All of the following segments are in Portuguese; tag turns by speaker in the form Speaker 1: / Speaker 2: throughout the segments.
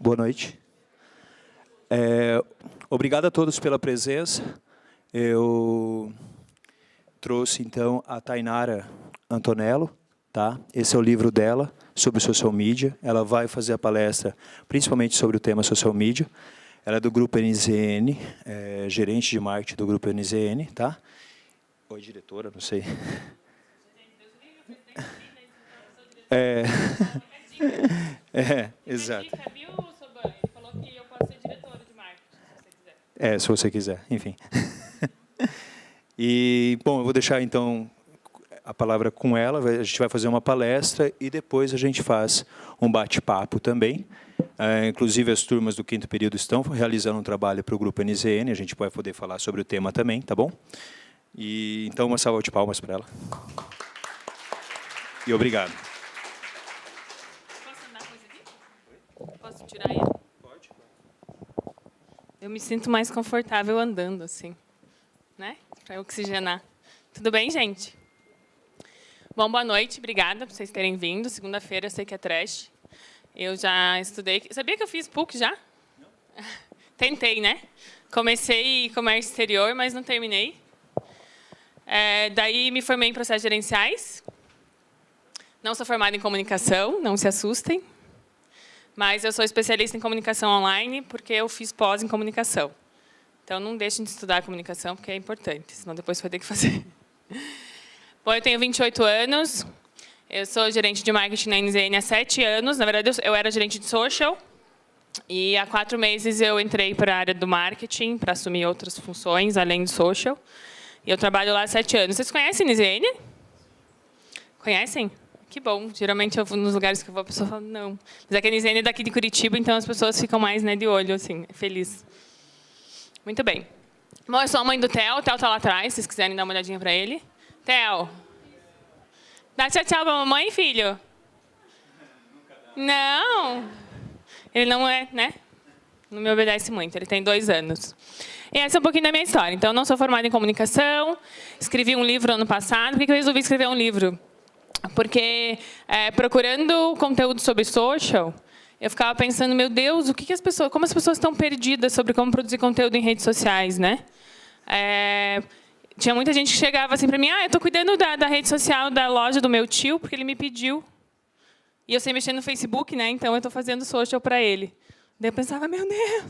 Speaker 1: Boa noite. Obrigado a todos pela presença. Eu trouxe, então, a Tainara Antonello. Tá? Esse é o livro dela, sobre social media. Ela vai fazer a palestra, principalmente sobre o tema social media. Ela é do Grupo NZN, gerente de marketing do Grupo NZN. Tá? Ou diretora, não sei. Exato.
Speaker 2: Ele falou que eu posso ser diretora de marketing, se você quiser.
Speaker 1: Se você quiser, enfim. E, bom, eu vou deixar, então, a palavra com ela. A gente vai fazer uma palestra e depois a gente faz um bate-papo também. Inclusive, as turmas do 5º período estão realizando um trabalho para o Grupo NZN. A gente vai poder falar sobre o tema também, tá bom? E, então, uma salva de palmas para ela. E obrigado.
Speaker 2: Posso tirar ele?
Speaker 1: Pode.
Speaker 2: Eu me sinto mais confortável andando, assim, né? Para oxigenar. Tudo bem, gente? Bom, boa noite. Obrigada por vocês terem vindo. Segunda-feira, eu sei que é trash. Eu já estudei... Sabia que eu fiz PUC já? Não. Tentei, né? Comecei comércio exterior, mas não terminei. Daí me formei em processos gerenciais. Não sou formada em comunicação, não se assustem. Mas eu sou especialista em comunicação online porque eu fiz pós em comunicação. Então, não deixem de estudar comunicação, porque é importante, senão depois você vai ter que fazer. Bom, eu tenho 28 anos. Eu sou gerente de marketing na NZN há 7 anos. Na verdade, eu era gerente de social. E há 4 meses eu entrei para a área do marketing, para assumir outras funções, além do social. E eu trabalho lá há 7 anos. Vocês conhecem a NZN? Conhecem? Que bom. Geralmente, nos lugares que eu vou, a pessoa fala, não. Mas é que a NZN é daqui de Curitiba, então as pessoas ficam mais, né, de olho, assim, feliz. Muito bem. Bom, eu sou a mãe do Theo. O Theo está lá atrás, se vocês quiserem dar uma olhadinha para ele. Theo. Dá tchau, tchau para a mamãe, filho. Não. Ele não é, né? Não me obedece muito. Ele tem 2 anos. E essa é um pouquinho da minha história. Então, eu não sou formada em comunicação. Escrevi um livro ano passado. Por que eu resolvi escrever um livro? Porque, procurando conteúdo sobre social, eu ficava pensando, meu Deus, como as pessoas estão perdidas sobre como produzir conteúdo em redes sociais, né? Tinha muita gente que chegava assim para mim, eu estou cuidando da rede social da loja do meu tio, porque ele me pediu. E eu sei mexer no Facebook, né? Então eu estou fazendo social para ele. Daí eu pensava, meu Deus,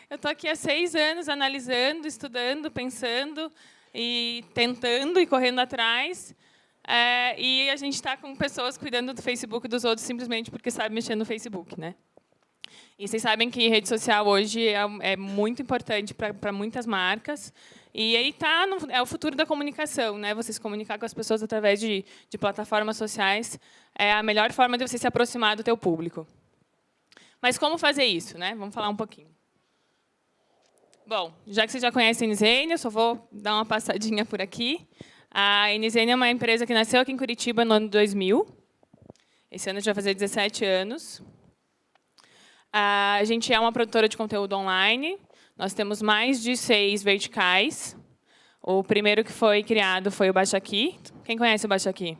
Speaker 2: eu estou aqui há 6 anos analisando, estudando, pensando, e tentando e correndo atrás. E a gente está com pessoas cuidando do Facebook dos outros simplesmente porque sabe mexer no Facebook, né? E vocês sabem que rede social hoje é muito importante para muitas marcas. E aí é o futuro da comunicação, né? Você se comunicar com as pessoas através de plataformas sociais é a melhor forma de você se aproximar do teu público. Mas como fazer isso, né? Vamos falar um pouquinho. Bom, já que vocês já conhecem a NZN, eu só vou dar uma passadinha por aqui. A NZN é uma empresa que nasceu aqui em Curitiba no ano 2000. Esse ano a gente vai fazer 17 anos. A gente é uma produtora de conteúdo online. Nós temos mais de 6 verticais. O primeiro que foi criado foi o Baixa Aqui. Quem conhece o Baixa Aqui?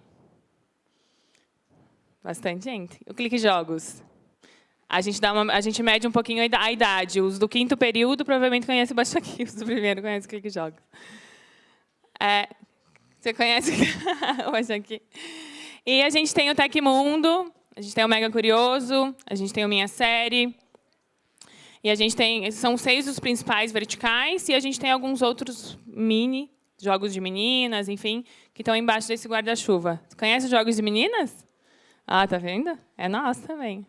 Speaker 2: Bastante gente. O Clique Jogos. A gente mede um pouquinho a idade. Os do 5º período provavelmente conhecem o Baixa Aqui. Os do primeiro conhecem o Clique Jogos. Você conhece o Baixa Aqui? E a gente tem o Tecmundo, a gente tem o Mega Curioso, a gente tem o Minha Série. E a gente tem... São 6 os principais verticais e a gente tem alguns outros mini, jogos de meninas, enfim, que estão embaixo desse guarda-chuva. Você conhece os jogos de meninas? Tá vendo? É nosso também.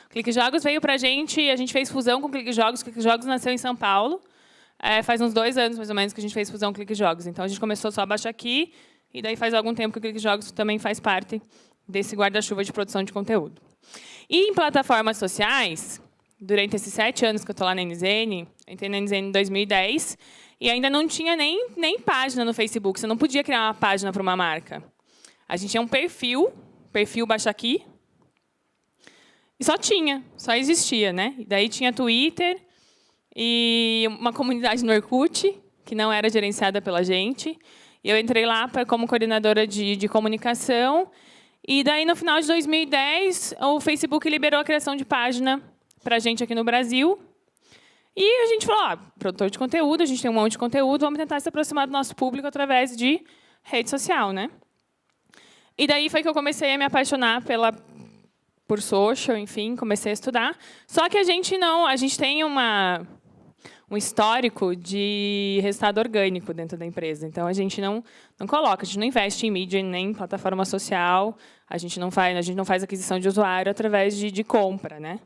Speaker 2: O Clique Jogos veio para a gente fez fusão com o Clique Jogos. O Clique Jogos nasceu em São Paulo. Faz uns 2 anos, mais ou menos, que a gente fez fusão com o Clique Jogos. Então, a gente começou só a Baixa Aqui, e daí faz algum tempo que o Clique Jogos também faz parte desse guarda-chuva de produção de conteúdo. E em plataformas sociais, durante esses 7 anos que eu estou lá na NZN, eu entrei na NZN em 2010, e ainda não tinha nem página no Facebook. Você não podia criar uma página para uma marca. A gente tinha um perfil Baixa Aqui, e só existia, né? E daí tinha Twitter, e uma comunidade no Orkut, que não era gerenciada pela gente. E eu entrei lá como coordenadora de comunicação. E daí, no final de 2010, o Facebook liberou a criação de página para a gente aqui no Brasil. E a gente falou, produtor de conteúdo, a gente tem um monte de conteúdo, vamos tentar se aproximar do nosso público através de rede social, né? E daí foi que eu comecei a me apaixonar por social, enfim, comecei a estudar. Só que a gente tem um histórico de resultado orgânico dentro da empresa. Então, a gente não coloca, a gente não investe em mídia nem em plataforma social, a gente não faz aquisição de usuário através de compra, né?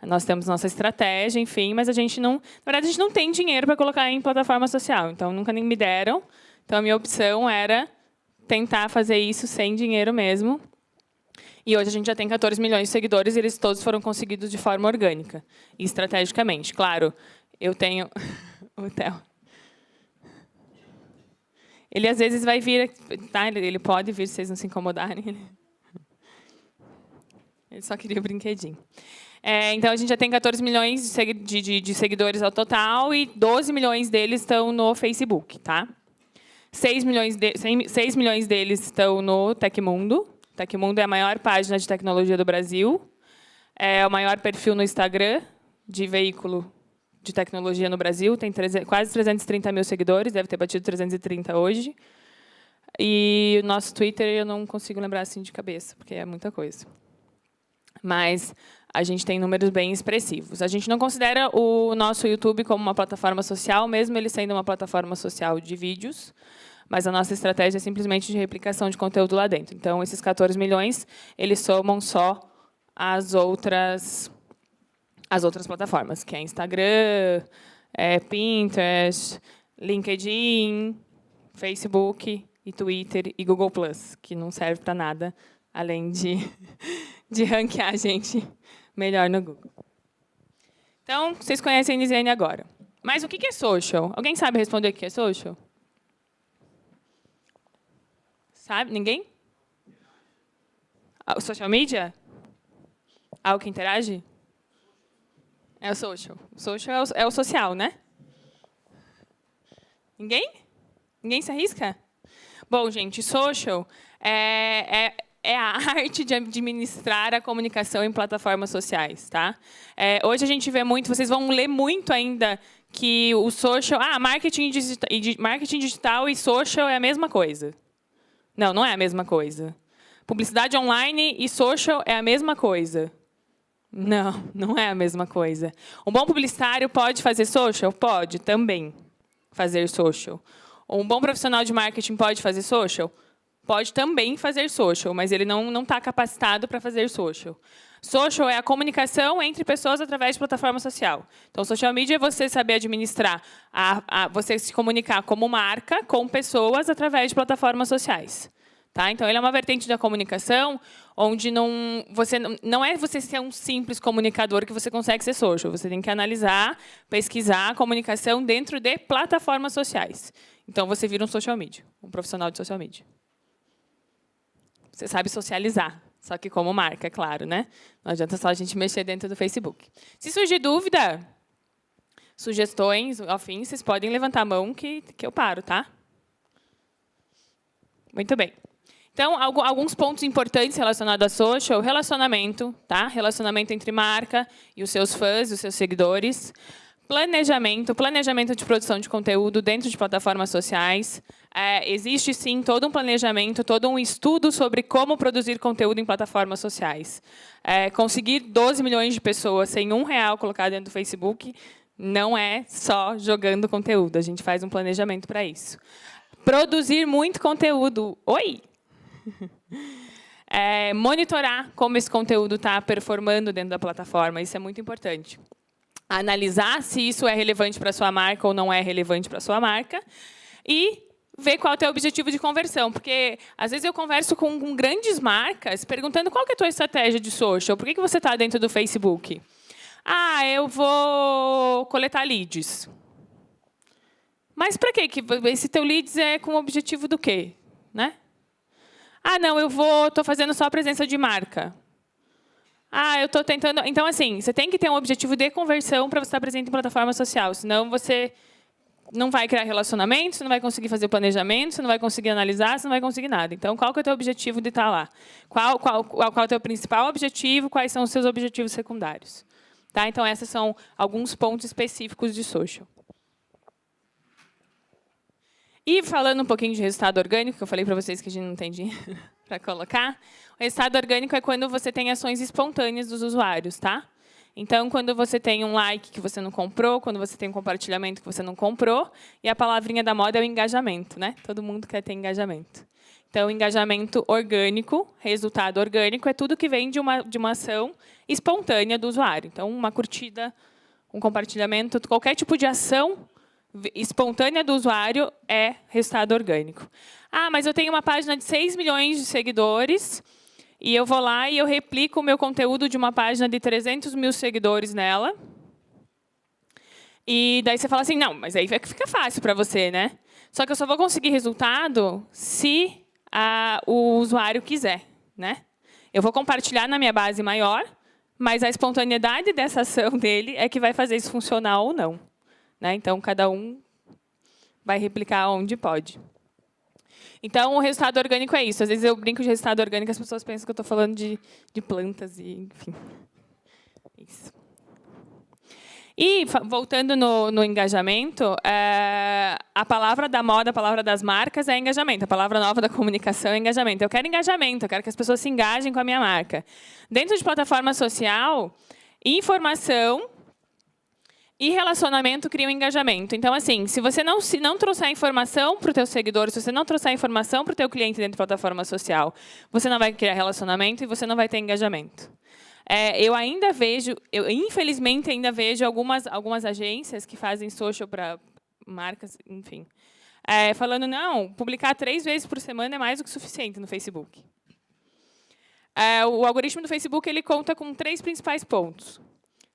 Speaker 2: Nós temos nossa estratégia, enfim, mas na verdade, a gente não tem dinheiro para colocar em plataforma social. Então, nunca nem me deram. Então, a minha opção era tentar fazer isso sem dinheiro mesmo. E hoje a gente já tem 14 milhões de seguidores e eles todos foram conseguidos de forma orgânica e estrategicamente. Claro, eu tenho o Theo. Ele, às vezes, vai vir... Tá? Ele pode vir, se vocês não se incomodarem. Ele só queria o brinquedinho. Então, a gente já tem 14 milhões de seguidores ao total e 12 milhões deles estão no Facebook. Tá? 6 milhões deles estão no Tecmundo. Tecmundo é a maior página de tecnologia do Brasil. É o maior perfil no Instagram de veículo de tecnologia no Brasil. Tem quase 330 mil seguidores, deve ter batido 330 hoje. E o nosso Twitter eu não consigo lembrar assim de cabeça, porque é muita coisa. Mas a gente tem números bem expressivos. A gente não considera o nosso YouTube como uma plataforma social, mesmo ele sendo uma plataforma social de vídeos, mas a nossa estratégia é simplesmente de replicação de conteúdo lá dentro. Então, esses 14 milhões, eles somam só as outras plataformas, que é Instagram, Pinterest, LinkedIn, Facebook, e Twitter e Google+, que não serve para nada, além de ranquear a gente melhor no Google. Então, vocês conhecem a Nisiane agora. Mas o que é social? Alguém sabe responder o que é social? Sabe? Ninguém? O social media? Algo que interage? É o social. O social é o social, né? Ninguém? Ninguém se arrisca? Bom, gente, social é a arte de administrar a comunicação em plataformas sociais. Tá? Hoje a gente vê muito, vocês vão ler muito ainda que o social... marketing digital e social é a mesma coisa. Não, não é a mesma coisa. Publicidade online e social é a mesma coisa. Não, não é a mesma coisa. Um bom publicitário pode fazer social? Pode, também fazer social. Um bom profissional de marketing pode fazer social? Pode também fazer social, mas ele não está capacitado para fazer social. Social é a comunicação entre pessoas através de plataforma social. Então, social media é você saber administrar, você se comunicar como marca com pessoas através de plataformas sociais. Tá? Então, ele é uma vertente da comunicação onde não é você ser um simples comunicador que você consegue ser social. Você tem que analisar, pesquisar a comunicação dentro de plataformas sociais. Então, você vira um social media, um profissional de social media. Você sabe socializar, só que como marca, é claro, né? Não adianta só a gente mexer dentro do Facebook. Se surgir dúvida, sugestões, afins, vocês podem levantar a mão que eu paro, tá? Muito bem. Então, alguns pontos importantes relacionados a social: relacionamento, tá? Relacionamento entre marca e os seus fãs, os seus seguidores. Planejamento de produção de conteúdo dentro de plataformas sociais. Existe, sim, todo um planejamento, todo um estudo sobre como produzir conteúdo em plataformas sociais. Conseguir 12 milhões de pessoas sem R$1 colocado dentro do Facebook não é só jogando conteúdo. A gente faz um planejamento para isso. Produzir muito conteúdo. Oi! Monitorar como esse conteúdo está performando dentro da plataforma. Isso é muito importante. Analisar se isso é relevante para a sua marca ou não é relevante para a sua marca. E ver qual é o teu objetivo de conversão. Porque, às vezes, eu converso com grandes marcas perguntando qual que é a tua estratégia de social. Por que você está dentro do Facebook? Eu vou coletar leads. Mas para quê? Esse teu leads é com o objetivo do quê? Né? Não, estou fazendo só a presença de marca. Eu estou tentando... Então, assim, você tem que ter um objetivo de conversão para você estar presente em plataforma social. Senão, você não vai criar relacionamento, você não vai conseguir fazer planejamento, você não vai conseguir analisar, você não vai conseguir nada. Então, qual que é o teu objetivo de estar lá? Qual é o teu principal objetivo? Quais são os seus objetivos secundários? Tá? Então, esses são alguns pontos específicos de social. E falando um pouquinho de resultado orgânico, que eu falei para vocês que a gente não tem dinheiro para colocar, o resultado orgânico é quando você tem ações espontâneas dos usuários. Tá? Então, quando você tem um like que você não comprou, quando você tem um compartilhamento que você não comprou, e a palavrinha da moda é o engajamento. Né? Todo mundo quer ter engajamento. Então, engajamento orgânico, resultado orgânico, é tudo que vem de uma ação espontânea do usuário. Então, uma curtida, um compartilhamento, qualquer tipo de ação espontânea do usuário é resultado orgânico. Ah, mas eu tenho uma página de 6 milhões de seguidores e eu vou lá e eu replico o meu conteúdo de uma página de 300 mil seguidores nela. E daí você fala assim, não, mas aí fica fácil para você, né? Só que eu só vou conseguir resultado se o usuário quiser, né? Eu vou compartilhar na minha base maior, mas a espontaneidade dessa ação dele é que vai fazer isso funcionar ou não. Né? Então, cada um vai replicar onde pode. Então, o resultado orgânico é isso. Às vezes eu brinco de resultado orgânico, as pessoas pensam que eu estou falando de plantas, e, enfim. Isso. E, voltando no engajamento, a palavra da moda, a palavra das marcas é engajamento. A palavra nova da comunicação é engajamento. Eu quero engajamento, eu quero que as pessoas se engajem com a minha marca. Dentro de plataforma social, informação e relacionamento criam engajamento. Então, assim, se você não trouxer informação para o teu seguidor, se você não trouxer informação para o teu cliente dentro de plataforma social, você não vai criar relacionamento e você não vai ter engajamento. Eu ainda vejo, infelizmente, ainda vejo algumas agências que fazem social para marcas, enfim, falando, não, publicar 3 vezes por semana é mais do que suficiente no Facebook. O algoritmo do Facebook ele conta com 3 principais pontos.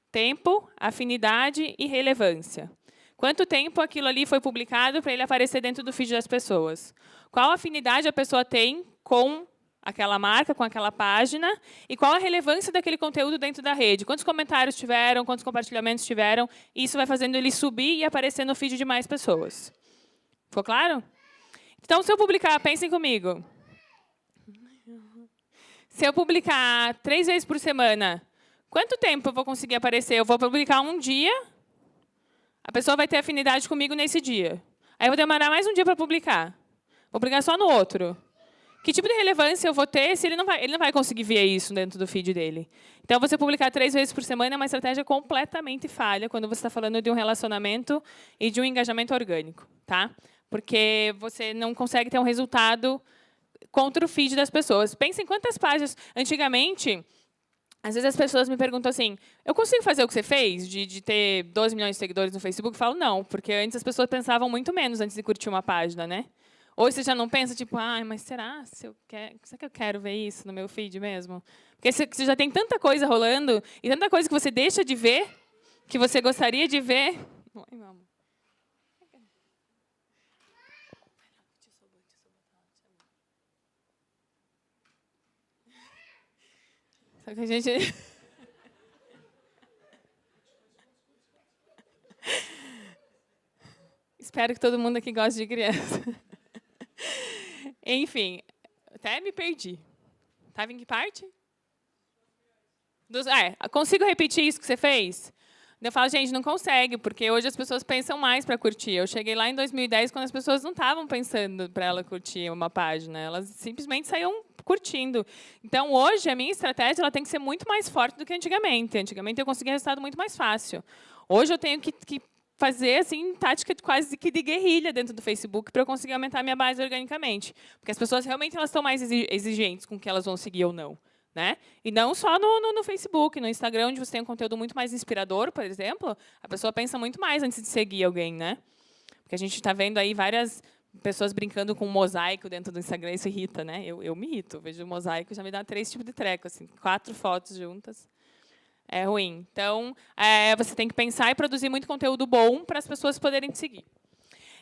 Speaker 2: Tempo, afinidade e relevância. Quanto tempo aquilo ali foi publicado para ele aparecer dentro do feed das pessoas? Qual afinidade a pessoa tem com aquela marca, com aquela página? E qual a relevância daquele conteúdo dentro da rede? Quantos comentários tiveram? Quantos compartilhamentos tiveram? Isso vai fazendo ele subir e aparecer no feed de mais pessoas. Ficou claro? Então, se eu publicar, pensem comigo. Se eu publicar 3 vezes por semana, quanto tempo eu vou conseguir aparecer? Eu vou publicar um dia, a pessoa vai ter afinidade comigo nesse dia. Aí eu vou demorar mais um dia para publicar. Vou publicar só no outro. Que tipo de relevância eu vou ter se ele não vai conseguir ver isso dentro do feed dele? Então, você publicar 3 vezes por semana é uma estratégia completamente falha quando você está falando de um relacionamento e de um engajamento orgânico. Tá? Porque você não consegue ter um resultado contra o feed das pessoas. Pensem quantas páginas... Antigamente, às vezes as pessoas me perguntam assim, eu consigo fazer o que você fez, de ter 12 milhões de seguidores no Facebook? Eu falo, não, porque antes as pessoas pensavam muito menos antes de curtir uma página, né? Ou você já não pensa, tipo, mas será que eu quero ver isso no meu feed mesmo? Porque você já tem tanta coisa rolando, e tanta coisa que você deixa de ver, que você gostaria de ver. Oi, meu amor. Só que a gente... Espero que todo mundo aqui goste de criança. Enfim, até me perdi. Estava em que parte? Consigo repetir isso que você fez? Eu falo, gente, não consegue, porque hoje as pessoas pensam mais para curtir. Eu cheguei lá em 2010, quando as pessoas não estavam pensando para ela curtir uma página. Elas simplesmente saíam curtindo. Então, hoje, a minha estratégia ela tem que ser muito mais forte do que antigamente. Antigamente, eu conseguia resultado muito mais fácil. Hoje, eu tenho que fazer assim, tática quase que de guerrilha dentro do Facebook para eu conseguir aumentar a minha base organicamente. Porque as pessoas realmente elas estão mais exigentes com o que elas vão seguir ou não. Né? E não só no Facebook, no Instagram, onde você tem um conteúdo muito mais inspirador, por exemplo, a pessoa pensa muito mais antes de seguir alguém. Né? Porque a gente está vendo aí várias pessoas brincando com um mosaico dentro do Instagram, isso irrita. Né? Eu me irrito, vejo um mosaico já me dá 3 tipos de treco, assim, 4 fotos juntas. É ruim. Então, você tem que pensar e produzir muito conteúdo bom para as pessoas poderem te seguir.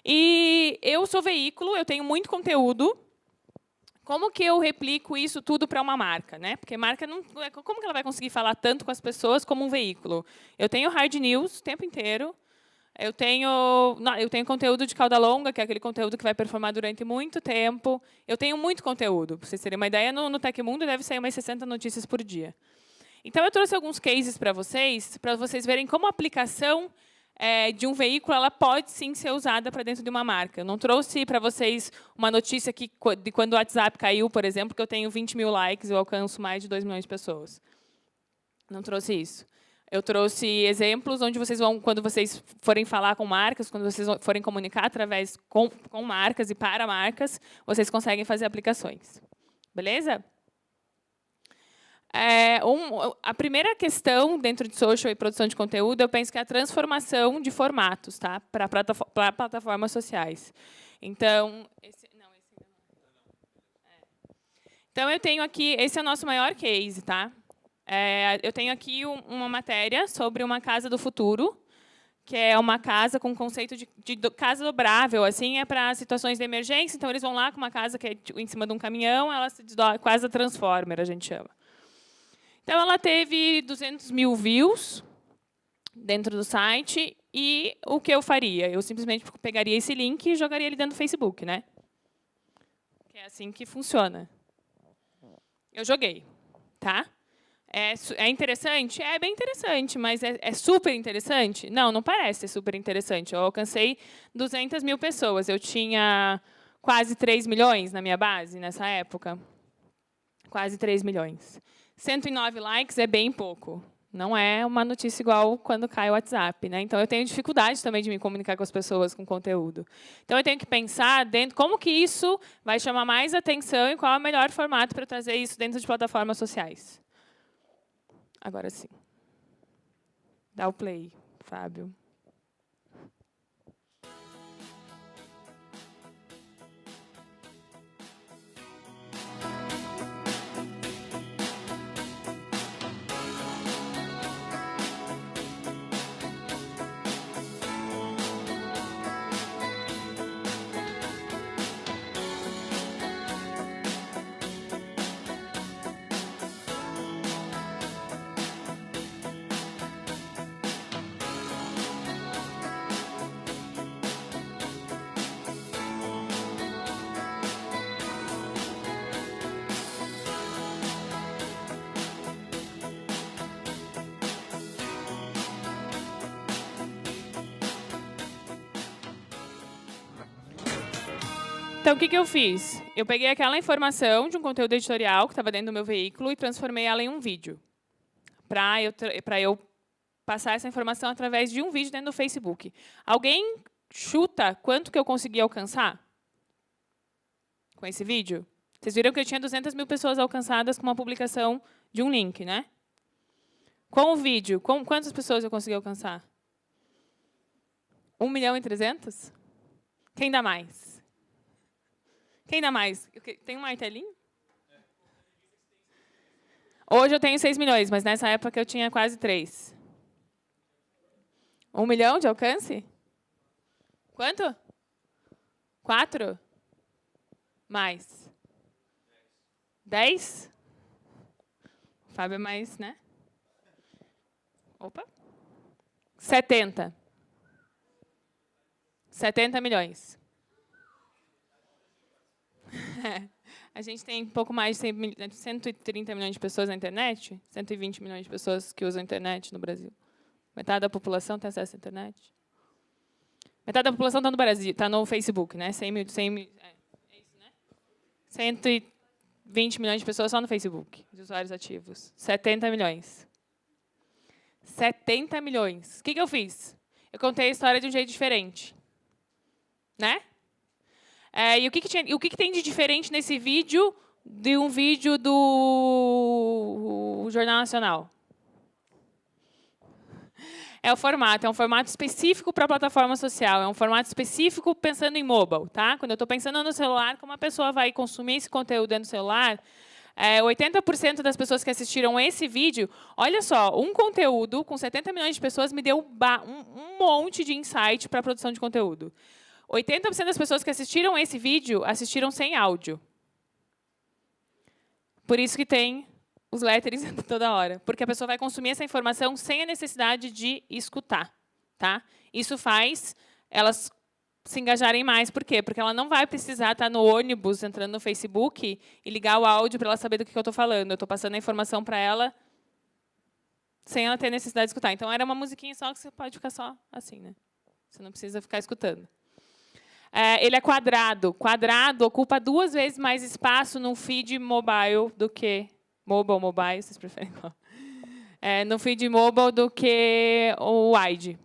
Speaker 2: E eu sou veículo, eu tenho muito conteúdo. Como que eu replico isso tudo para uma marca? Né? Porque marca não... Como que ela vai conseguir falar tanto com as pessoas como um veículo? Eu tenho hard news o tempo inteiro. Eu tenho conteúdo de cauda longa, que é aquele conteúdo que vai performar durante muito tempo. Eu tenho muito conteúdo. Para vocês terem uma ideia, no Tecmundo deve sair umas 60 notícias por dia. Então, eu trouxe alguns cases para vocês verem como a aplicação de um veículo ela pode, sim, ser usada para dentro de uma marca. Eu não trouxe para vocês uma notícia de quando o WhatsApp caiu, por exemplo, que eu tenho 20 mil likes e eu alcanço mais de 2 milhões de pessoas. Não trouxe isso. Eu trouxe exemplos onde vocês vão, quando vocês forem falar com marcas, quando vocês forem comunicar através com marcas e para marcas, vocês conseguem fazer aplicações. Beleza? A primeira questão dentro de social e produção de conteúdo, eu penso que é a transformação de formatos, tá? Para plataformas sociais. Então, então, eu tenho aqui, esse é o nosso maior case, tá? Eu tenho aqui uma matéria sobre uma casa do futuro, que é uma casa com conceito de casa dobrável, assim, é para situações de emergência. Então, eles vão lá com uma casa que é em cima de um caminhão, ela se desdobra, quase a Transformer, a gente chama. Então, ela teve 200 mil views dentro do site, e o que eu faria? Eu simplesmente pegaria esse link e jogaria ele dentro do Facebook, né? Que é assim que funciona. Eu joguei, tá? É interessante? É bem interessante, mas é super interessante? Não, não parece ser super interessante. Eu alcancei 200 mil pessoas. Eu tinha quase 3 milhões na minha base, nessa época. Quase 3 milhões. 109 likes é bem pouco. Não é uma notícia igual quando cai o WhatsApp, né? Então, eu tenho dificuldade também de me comunicar com as pessoas com conteúdo. Então, eu tenho que pensar dentro como que isso vai chamar mais atenção e qual é o melhor formato para trazer isso dentro de plataformas sociais. Agora sim. Dá o play, Fábio. Então, o que eu fiz? Eu peguei aquela informação de um conteúdo editorial que estava dentro do meu veículo e transformei ela em um vídeo. Para eu passar essa informação através de um vídeo dentro do Facebook. Alguém chuta quanto que eu consegui alcançar com esse vídeo? Vocês viram que eu tinha 200 mil pessoas alcançadas com uma publicação de um link, né? Com o vídeo, quantas pessoas eu consegui alcançar? 1.300.000? Quem dá mais? Quem dá mais? Tem um martelinho? Hoje eu tenho 6 milhões, mas nessa época eu tinha quase 3. 1 milhão de alcance? Quanto? 4? Mais. 10? O Fábio é mais, né? Opa. 70. 70 milhões. A gente tem um pouco mais de 130 milhões de pessoas na internet, 120 milhões de pessoas que usam a internet no Brasil. Metade da população tem acesso à internet. Metade da população está no Brasil, está no Facebook, né? 100 mil, é isso, né? 120 milhões de pessoas só no Facebook, de usuários ativos. 70 milhões. 70 milhões. O que eu fiz? Eu contei a história de um jeito diferente. Né? E o que tem de diferente nesse vídeo de um vídeo do Jornal Nacional? É o formato. É um formato específico para a plataforma social. É um formato específico pensando em mobile. Tá? Quando eu estou pensando no celular, como a pessoa vai consumir esse conteúdo dentro do celular, 80% das pessoas que assistiram esse vídeo, olha só, um conteúdo com 70 milhões de pessoas me deu um monte de insight para a produção de conteúdo. 80% das pessoas que assistiram esse vídeo assistiram sem áudio. Por isso que tem os letterings toda hora. Porque a pessoa vai consumir essa informação sem a necessidade de escutar. Tá? Isso faz elas se engajarem mais. Por quê? Porque ela não vai precisar estar no ônibus, entrando no Facebook, e ligar o áudio para ela saber do que eu estou falando. Eu estou passando a informação para ela sem ela ter necessidade de escutar. Então, era uma musiquinha só que você pode ficar só assim, né? Você não precisa ficar escutando. Ele é quadrado. Quadrado ocupa 2 vezes mais espaço no feed mobile do que... Mobile, vocês preferem qual? No feed mobile do que o wide.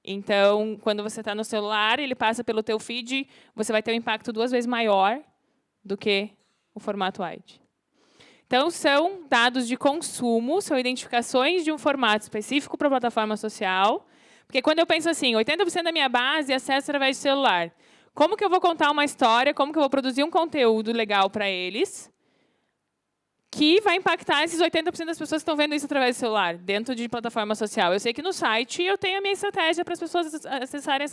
Speaker 2: Então, quando você está no celular, ele passa pelo teu feed, você vai ter um impacto 2 vezes maior do que o formato wide. Então, são dados de consumo, são identificações de um formato específico para a plataforma social. Porque quando eu penso assim, 80% da minha base acessa através do celular. Como que eu vou contar uma história, como que eu vou produzir um conteúdo legal para eles, que vai impactar esses 80% das pessoas que estão vendo isso através do celular, dentro de plataforma social. Eu sei que no site eu tenho a minha estratégia para as pessoas acessarem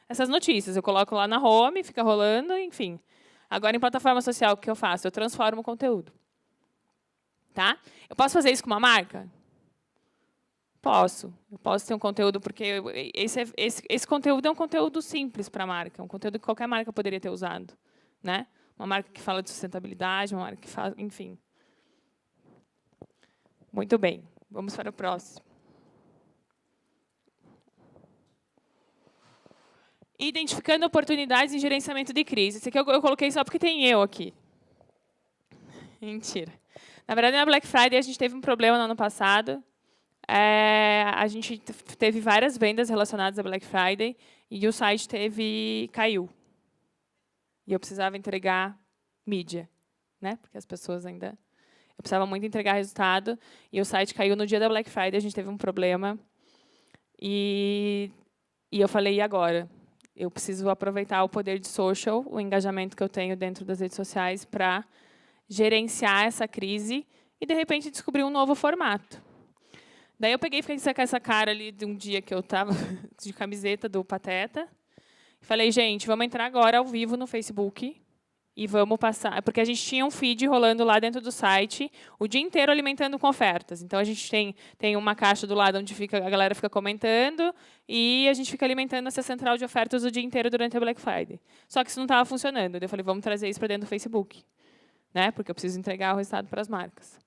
Speaker 2: essas notícias. Eu coloco lá na home, fica rolando, enfim. Agora, em plataforma social, o que eu faço? Eu transformo o conteúdo. Tá? Eu posso fazer isso com uma marca? Posso. Eu posso ter um conteúdo, porque esse conteúdo é um conteúdo simples para a marca, um conteúdo que qualquer marca poderia ter usado. Né? Uma marca que fala de sustentabilidade, uma marca que fala... Enfim. Muito bem. Vamos para o próximo. Identificando oportunidades em gerenciamento de crise. Esse aqui eu coloquei só porque tem eu aqui. Mentira. Na verdade, na Black Friday, a gente teve um problema no ano passado. A gente teve várias vendas relacionadas à Black Friday e o site caiu. E eu precisava entregar mídia, né? Porque as pessoas ainda... Eu precisava muito entregar resultado e o site caiu no dia da Black Friday, a gente teve um problema. E eu falei, e agora? Eu preciso aproveitar o poder de social, o engajamento que eu tenho dentro das redes sociais para gerenciar essa crise e, de repente, descobrir um novo formato. Daí eu peguei e fiquei com essa cara ali de um dia que eu estava de camiseta do Pateta. E falei, gente, vamos entrar agora ao vivo no Facebook e vamos passar... Porque a gente tinha um feed rolando lá dentro do site o dia inteiro alimentando com ofertas. Então, a gente tem uma caixa do lado onde a galera fica comentando e a gente fica alimentando essa central de ofertas o dia inteiro durante a Black Friday. Só que isso não estava funcionando. Eu falei, vamos trazer isso para dentro do Facebook, né? Porque eu preciso entregar o resultado para as marcas.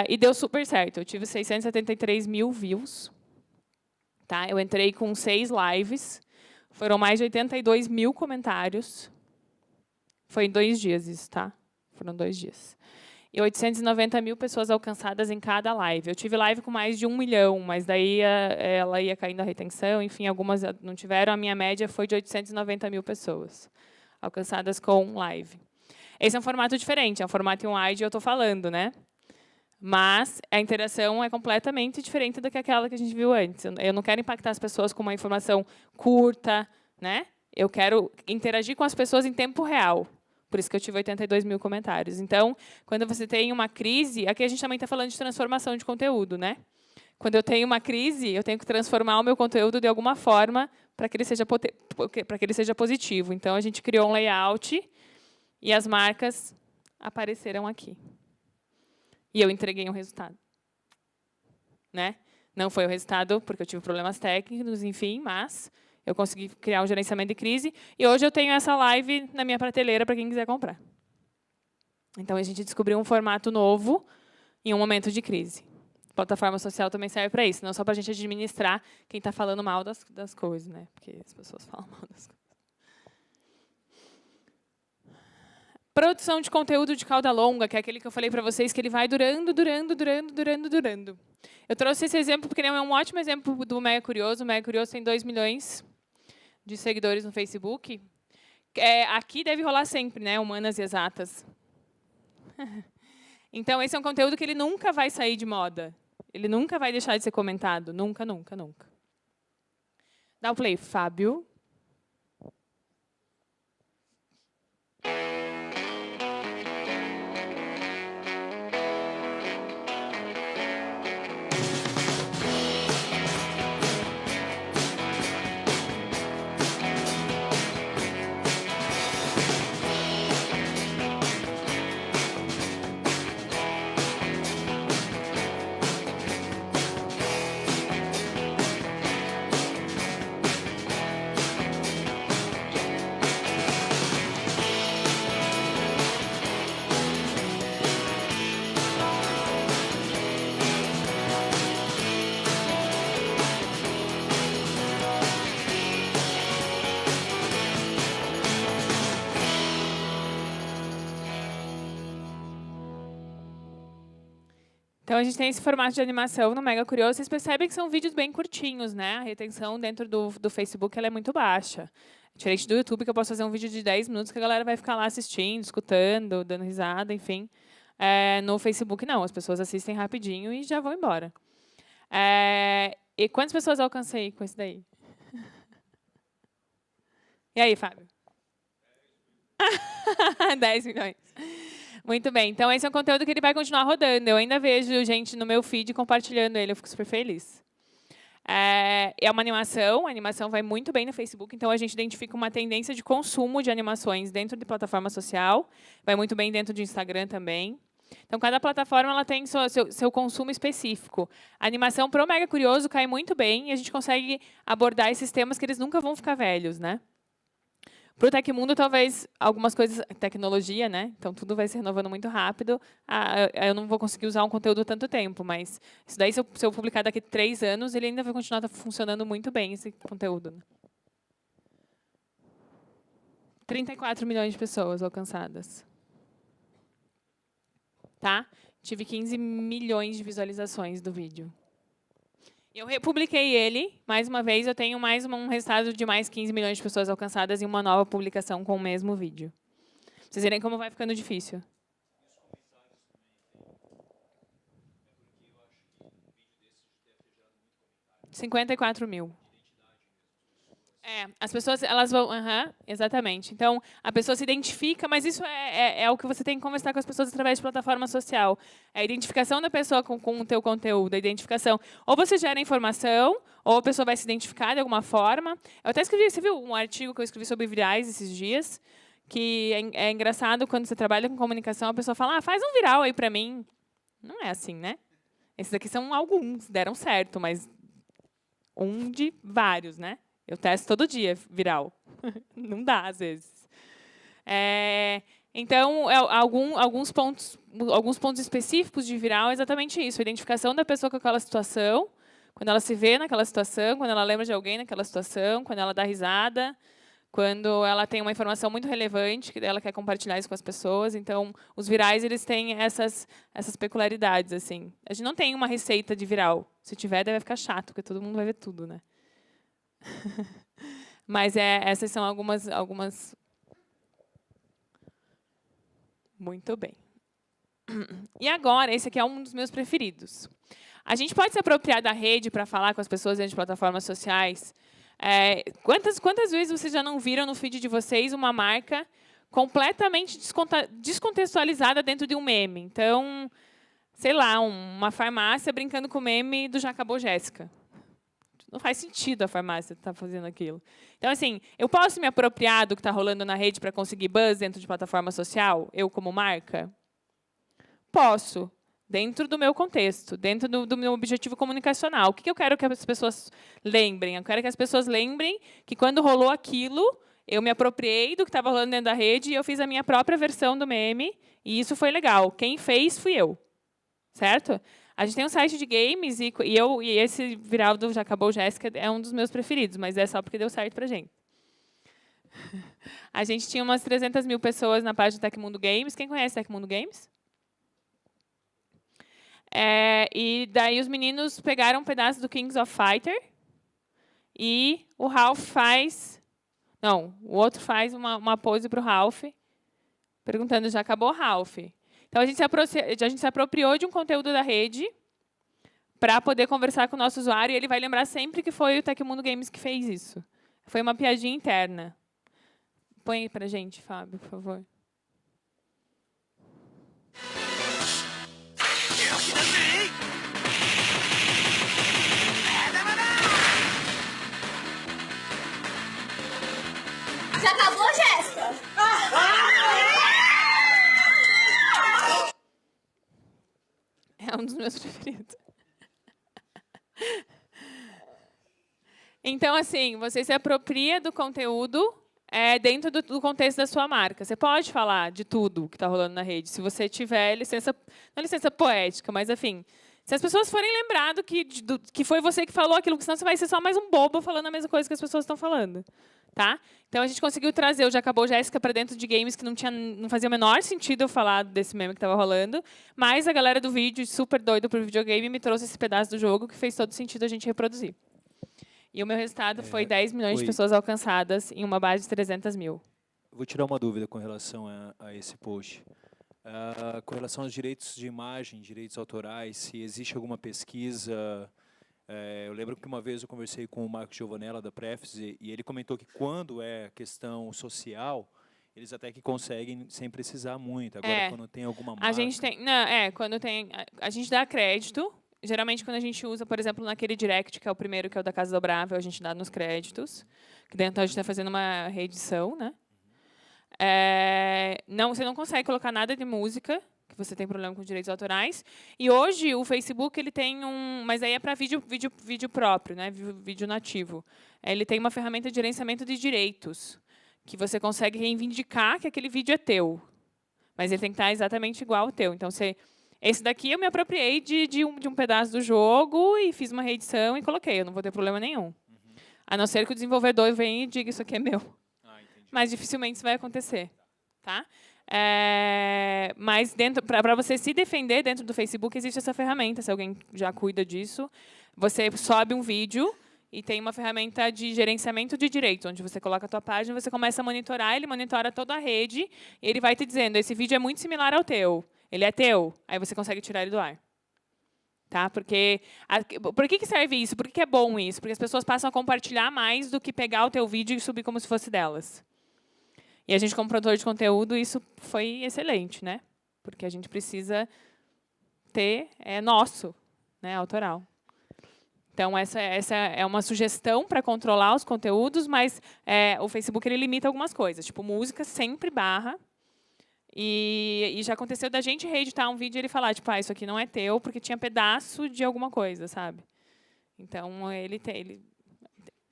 Speaker 2: E deu super certo. Eu tive 673 mil views. Tá? Eu entrei com 6 lives. Foram mais de 82 mil comentários. Foi em 2 dias isso, tá? Foram 2 dias. E 890 mil pessoas alcançadas em cada live. Eu tive live com mais de 1 milhão, mas daí ela ia caindo a retenção. Enfim, algumas não tiveram. A minha média foi de 890 mil pessoas alcançadas com live. Esse é um formato diferente. É um formato em wide, eu estou falando, né? Mas a interação é completamente diferente do que aquela que a gente viu antes. Eu não quero impactar as pessoas com uma informação curta, né? Eu quero interagir com as pessoas em tempo real. Por isso que eu tive 82 mil comentários. Então, quando você tem uma crise... Aqui a gente também está falando de transformação de conteúdo, né? Quando eu tenho uma crise, eu tenho que transformar o meu conteúdo de alguma forma para que ele seja positivo. Então, a gente criou um layout e as marcas apareceram aqui. E eu entreguei um resultado. Né? Não foi o resultado porque eu tive problemas técnicos, enfim, mas eu consegui criar um gerenciamento de crise. E hoje eu tenho essa live na minha prateleira para quem quiser comprar. Então, a gente descobriu um formato novo em um momento de crise. A plataforma social também serve para isso, não só para a gente administrar quem está falando mal das coisas, né? Porque as pessoas falam mal das coisas. Produção de conteúdo de cauda longa, que é aquele que eu falei para vocês, que ele vai durando. Eu trouxe esse exemplo porque ele é um ótimo exemplo do Mega Curioso. O Mega Curioso tem 2 milhões de seguidores no Facebook. Aqui deve rolar sempre, né? Humanas e exatas. Então, esse é um conteúdo que ele nunca vai sair de moda. Ele nunca vai deixar de ser comentado. Nunca, nunca, nunca. Dá o play, Fábio. Então, a gente tem esse formato de animação no Mega Curioso. Vocês percebem que são vídeos bem curtinhos, né? A retenção dentro do Facebook ela é muito baixa. Diferente do YouTube, que eu posso fazer um vídeo de 10 minutos que a galera vai ficar lá assistindo, escutando, dando risada, enfim. No Facebook, não. As pessoas assistem rapidinho e já vão embora. E quantas pessoas eu alcancei com isso daí? E aí, Fábio? 10 milhões. Muito bem. Então, esse é um conteúdo que ele vai continuar rodando. Eu ainda vejo gente no meu feed compartilhando ele. Eu fico super feliz. É uma animação. A animação vai muito bem no Facebook. Então, a gente identifica uma tendência de consumo de animações dentro de plataforma social. Vai muito bem dentro de Instagram também. Então, cada plataforma ela tem seu consumo específico. A animação para o Mega Curioso cai muito bem. E a gente consegue abordar esses temas que eles nunca vão ficar velhos, né? Para o Tecmundo, talvez, algumas coisas... Tecnologia, né? Então, tudo vai se renovando muito rápido. Eu não vou conseguir usar um conteúdo tanto tempo, mas isso daí, se eu publicar daqui a 3 anos, ele ainda vai continuar funcionando muito bem, esse conteúdo. Né? 34 milhões de pessoas alcançadas. Tá? Tive 15 milhões de visualizações do vídeo. Eu republiquei ele, mais uma vez, eu tenho mais um resultado de mais 15 milhões de pessoas alcançadas em uma nova publicação com o mesmo vídeo. Pra vocês verem como vai ficando difícil. 54 mil. As pessoas elas vão... exatamente. Então, a pessoa se identifica, mas isso é o que você tem que conversar com as pessoas através de plataforma social. É a identificação da pessoa com o teu conteúdo, a identificação. Ou você gera informação, ou a pessoa vai se identificar de alguma forma. Eu até escrevi, você viu um artigo que eu escrevi sobre virais esses dias, que é engraçado quando você trabalha com comunicação, a pessoa fala, faz um viral aí para mim. Não é assim, né? Esses aqui são alguns, deram certo, mas um de vários, né? Eu testo todo dia viral. Não dá, às vezes. Então, alguns pontos específicos de viral é exatamente isso. A identificação da pessoa com aquela situação, quando ela se vê naquela situação, quando ela lembra de alguém naquela situação, quando ela dá risada, quando ela tem uma informação muito relevante, que ela quer compartilhar isso com as pessoas. Então, os virais eles têm essas peculiaridades. Assim. A gente não tem uma receita de viral. Se tiver, deve ficar chato, porque todo mundo vai ver tudo, né? Mas essas são algumas... Muito bem. E agora, esse aqui é um dos meus preferidos. A gente pode se apropriar da rede para falar com as pessoas dentro de plataformas sociais. Quantas vezes vocês já não viram no feed de vocês uma marca completamente descontextualizada dentro de um meme? Então, sei lá, uma farmácia brincando com o meme do Já Acabou, Jéssica. Não faz sentido a farmácia estar fazendo aquilo. Então, assim, eu posso me apropriar do que está rolando na rede para conseguir buzz dentro de plataforma social, eu como marca? Posso, dentro do meu contexto, dentro do meu objetivo comunicacional. O que eu quero que as pessoas lembrem? Eu quero que as pessoas lembrem que, quando rolou aquilo, eu me apropriei do que estava rolando dentro da rede e eu fiz a minha própria versão do meme, e isso foi legal. Quem fez fui eu. Certo? A gente tem um site de games e esse viral do Já Acabou, Jéssica é um dos meus preferidos, mas é só porque deu certo pra gente. A gente tinha umas 300 mil pessoas na página do Tecmundo Games. Quem conhece Tecmundo Games? E daí os meninos pegaram um pedaço do Kings of Fighter e o Ralph faz... Não, o outro faz uma pose para o Ralph, perguntando, já acabou, Ralph? Então, a gente se apropriou de um conteúdo da rede para poder conversar com o nosso usuário, e ele vai lembrar sempre que foi o Tecmundo Games que fez isso. Foi uma piadinha interna. Põe aí para a gente, Fábio, por favor.
Speaker 3: Já acabou, Jéssica?
Speaker 2: É um dos meus preferidos. Então, assim, você se apropria do conteúdo dentro do contexto da sua marca. Você pode falar de tudo que está rolando na rede, se você tiver licença, não licença poética, mas, enfim, Se as pessoas forem lembrado que foi você que falou aquilo, porque senão você vai ser só mais um bobo falando a mesma coisa que as pessoas estão falando. Tá? Então, a gente conseguiu trazer o Já Acabou Jéssica para dentro de games que não fazia o menor sentido eu falar desse meme que estava rolando, mas a galera do vídeo, super doido pro videogame, me trouxe esse pedaço do jogo que fez todo sentido a gente reproduzir. E o meu resultado foi 10 milhões de pessoas alcançadas em uma base de 300 mil.
Speaker 1: Vou tirar uma dúvida com relação a esse post. Com relação aos direitos de imagem, direitos autorais, se existe alguma pesquisa... eu lembro que uma vez eu conversei com o Marco Giovanella, da Prefs, e ele comentou que quando é questão social, eles até que conseguem sem precisar muito. Agora, quando tem alguma marca...
Speaker 2: A gente tem... Não, quando tem... A gente dá crédito. Geralmente, quando a gente usa, por exemplo, naquele direct, que é o primeiro, que é o da Casa Dobrável, a gente dá nos créditos. Que dentro a gente está fazendo uma reedição, né? Não, você não consegue colocar nada de música, que você tem problema com direitos autorais. E hoje o Facebook ele tem mas aí é para vídeo próprio, né? Vídeo nativo. Ele tem uma ferramenta de gerenciamento de direitos, que você consegue reivindicar que aquele vídeo é teu, mas ele tem que estar exatamente igual ao teu. Então esse daqui eu me apropriei de um pedaço do jogo e fiz uma reedição e coloquei. Eu não vou ter problema nenhum, a não ser que o desenvolvedor venha e diga isso aqui é meu. Mas dificilmente isso vai acontecer, tá? Mas para você se defender dentro do Facebook existe essa ferramenta. Se alguém já cuida disso, você sobe um vídeo e tem uma ferramenta de gerenciamento de direitos, onde você coloca a tua página, você começa a monitorar, ele monitora toda a rede e ele vai te dizendo: esse vídeo é muito similar ao teu, ele é teu. Aí você consegue tirar ele do ar. Tá? Por que serve isso? Por que é bom isso? Porque as pessoas passam a compartilhar mais do que pegar o teu vídeo e subir como se fosse delas. E a gente, como produtor de conteúdo, isso foi excelente, né? Porque a gente precisa ter nosso, né, autoral. Então, essa é uma sugestão para controlar os conteúdos, mas o Facebook ele limita algumas coisas. Tipo, música sempre barra. E já aconteceu da gente reeditar um vídeo e ele falar, tipo, isso aqui não é teu, porque tinha pedaço de alguma coisa, sabe? Então,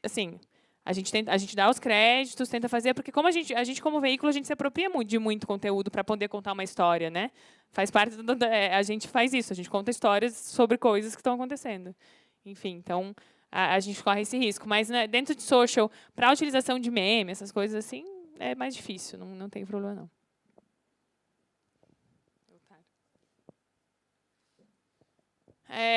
Speaker 2: assim... A gente dá os créditos, tenta fazer, porque como a gente como veículo, a gente se apropria de muito conteúdo para poder contar uma história, né? Faz parte a gente faz isso, a gente conta histórias sobre coisas que estão acontecendo. Enfim, então a gente corre esse risco. Mas, né, dentro de social, para a utilização de meme, essas coisas assim, é mais difícil, não tem problema não.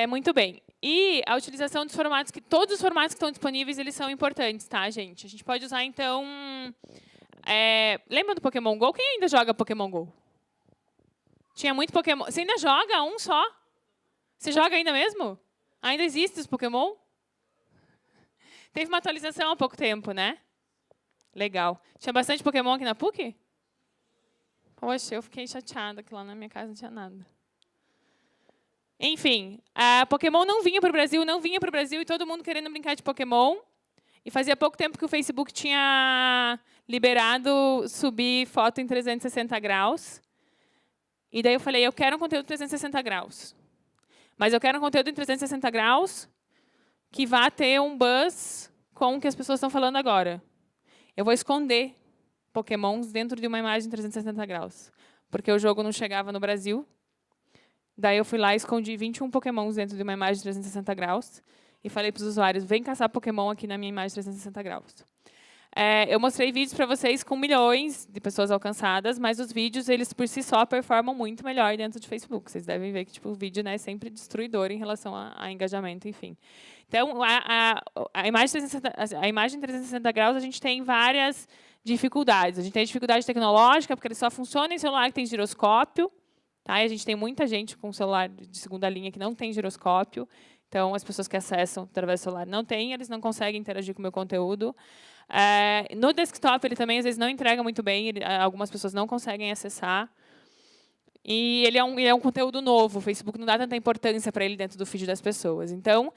Speaker 2: Muito bem. E a utilização dos formatos, todos os formatos que estão disponíveis, eles são importantes, tá, gente? A gente pode usar, então... lembra do Pokémon GO? Quem ainda joga Pokémon GO? Tinha muito Pokémon. Você ainda joga um só? Você joga ainda mesmo? Ainda existe os Pokémon? Teve uma atualização há pouco tempo, né? Legal. Tinha bastante Pokémon aqui na PUC? Poxa, eu fiquei chateada que lá na minha casa não tinha nada. Enfim, a Pokémon não vinha para o Brasil, e todo mundo querendo brincar de Pokémon. E fazia pouco tempo que o Facebook tinha liberado subir foto em 360 graus. E daí eu falei, eu quero um conteúdo 360 graus. Mas eu quero um conteúdo em 360 graus que vá ter um buzz com o que as pessoas estão falando agora. Eu vou esconder Pokémons dentro de uma imagem 360 graus. Porque o jogo não chegava no Brasil. Daí eu fui lá e escondi 21 Pokémons dentro de uma imagem de 360 graus e falei para os usuários, vem caçar Pokémon aqui na minha imagem de 360 graus. Eu mostrei vídeos para vocês com milhões de pessoas alcançadas, mas os vídeos, eles por si só, performam muito melhor dentro do Facebook. Vocês devem ver que tipo, o vídeo, né, é sempre destruidor em relação a engajamento, enfim. Então, a imagem 360 graus, a gente tem várias dificuldades. A gente tem a dificuldade tecnológica, porque ele só funciona em celular que tem giroscópio. Tá? E a gente tem muita gente com celular de segunda linha que não tem giroscópio. Então, as pessoas que acessam através do celular não têm, eles não conseguem interagir com o meu conteúdo. No desktop, ele também, às vezes, não entrega muito bem. Algumas pessoas não conseguem acessar. E ele é um conteúdo novo. O Facebook não dá tanta importância para ele dentro do feed das pessoas. Então,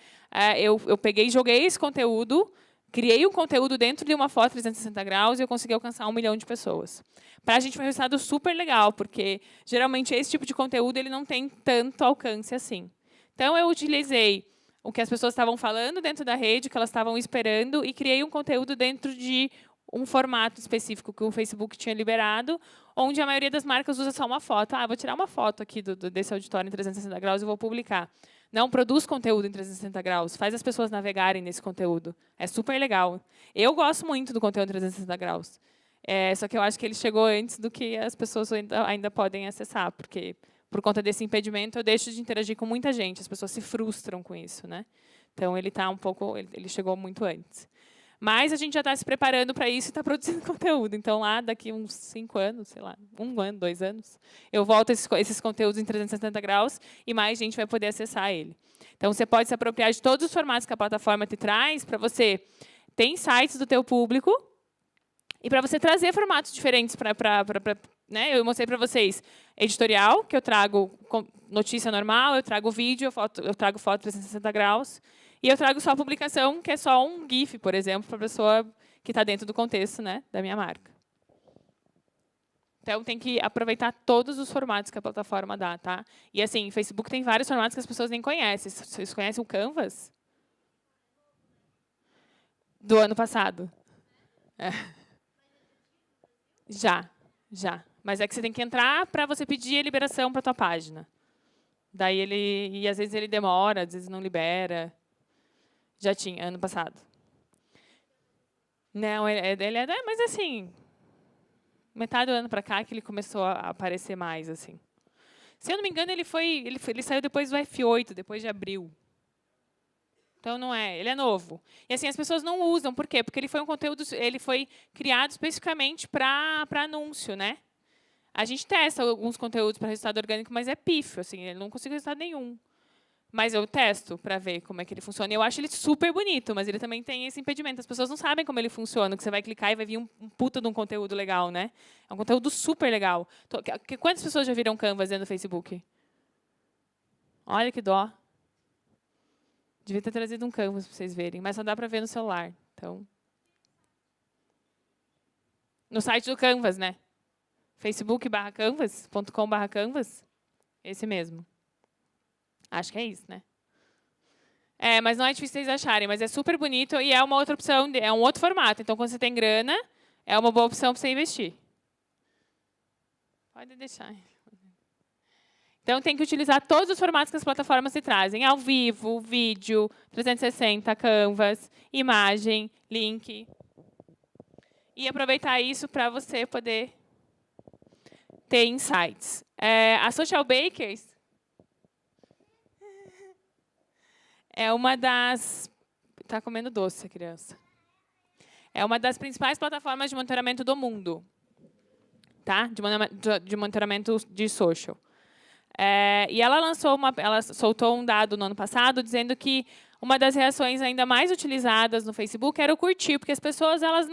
Speaker 2: eu peguei e joguei esse conteúdo, criei um conteúdo dentro de uma foto 360 graus e eu consegui alcançar 1 milhão de pessoas. Para a gente foi um resultado super legal, porque, geralmente, esse tipo de conteúdo ele não tem tanto alcance assim. Então, eu utilizei o que as pessoas estavam falando dentro da rede, o que elas estavam esperando, e criei um conteúdo dentro de um formato específico que o Facebook tinha liberado, onde a maioria das marcas usa só uma foto. Vou tirar uma foto aqui desse auditório em 360 graus e vou publicar. Não, produz conteúdo em 360 graus. Faz as pessoas navegarem nesse conteúdo. É super legal. Eu gosto muito do conteúdo em 360 graus. Só que eu acho que ele chegou antes do que as pessoas ainda podem acessar, porque, por conta desse impedimento, eu deixo de interagir com muita gente. As pessoas se frustram com isso, né? Então, ele chegou muito antes. Mas a gente já está se preparando para isso e está produzindo conteúdo. Então, lá, daqui uns 5 anos, sei lá, 1 ano, 2 anos, eu volto esses conteúdos em 360 graus e mais gente vai poder acessar ele. Então, você pode se apropriar de todos os formatos que a plataforma te traz para você ter insights do teu público e para você trazer formatos diferentes para... né? Eu mostrei para vocês editorial, que eu trago notícia normal, eu trago vídeo, eu trago foto 360 graus, e eu trago só publicação, que é só um GIF, por exemplo, para a pessoa que está dentro do contexto, né, da minha marca. Então, tem que aproveitar todos os formatos que a plataforma dá. Tá? E, assim, o Facebook tem vários formatos que as pessoas nem conhecem. Vocês conhecem o Canvas? Do ano passado. Já. Mas é que você tem que entrar para você pedir a liberação para a tua página. Daí e às vezes ele demora, às vezes não libera. Já tinha, ano passado. Não, mas assim, metade do ano para cá que ele começou a aparecer mais, assim. Se eu não me engano, ele saiu depois do F8, depois de abril. Então não é, ele é novo. E assim as pessoas não usam, por quê? Porque ele foi criado especificamente para anúncio, né? A gente testa alguns conteúdos para resultado orgânico, mas é pífio, assim, ele não consegue resultado nenhum. Mas eu testo para ver como é que ele funciona. Eu acho ele super bonito, mas ele também tem esse impedimento. As pessoas não sabem como ele funciona, que você vai clicar e vai vir um puta de um conteúdo legal, né? É um conteúdo super legal. Quantas pessoas já viram Canvas dentro do Facebook? Olha que dó. Devia ter trazido um Canvas para vocês verem, mas só dá para ver no celular. Então, no site do Canvas, né? facebook.com/canvas. Esse mesmo. Acho que é isso, né? Mas não é difícil vocês acharem, mas é super bonito e é uma outra opção, é um outro formato. Então, quando você tem grana, é uma boa opção para você investir. Pode deixar. Então, tem que utilizar todos os formatos que as plataformas te trazem. Ao vivo, vídeo, 360, Canvas, imagem, link. E aproveitar isso para você poder ter insights. A Social Bakers é uma das... Está comendo doce, a criança. É uma das principais plataformas de monitoramento do mundo. Tá? De monitoramento de social. E ela soltou um dado no ano passado dizendo que uma das reações ainda mais utilizadas no Facebook era o curtir, porque as pessoas elas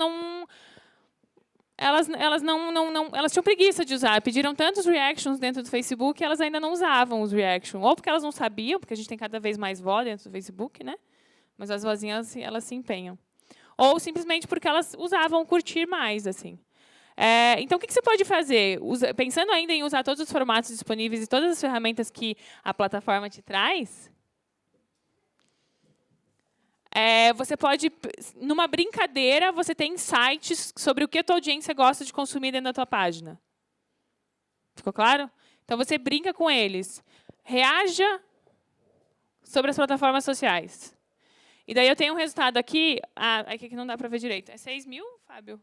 Speaker 2: tinham preguiça de usar. Pediram tantos reactions dentro do Facebook que elas ainda não usavam os reactions. Ou porque elas não sabiam, porque a gente tem cada vez mais voz dentro do Facebook, né? Mas as vozinhas elas se empenham. Ou simplesmente porque elas usavam o curtir mais, assim. Então, o que você pode fazer? Pensando ainda em usar todos os formatos disponíveis e todas as ferramentas que a plataforma te traz, você pode, numa brincadeira, você tem insights sobre o que a tua audiência gosta de consumir dentro da tua página. Ficou claro? Então, você brinca com eles. Reaja sobre as plataformas sociais. E daí eu tenho um resultado aqui. Aqui que não dá para ver direito. É 6 mil, Fábio?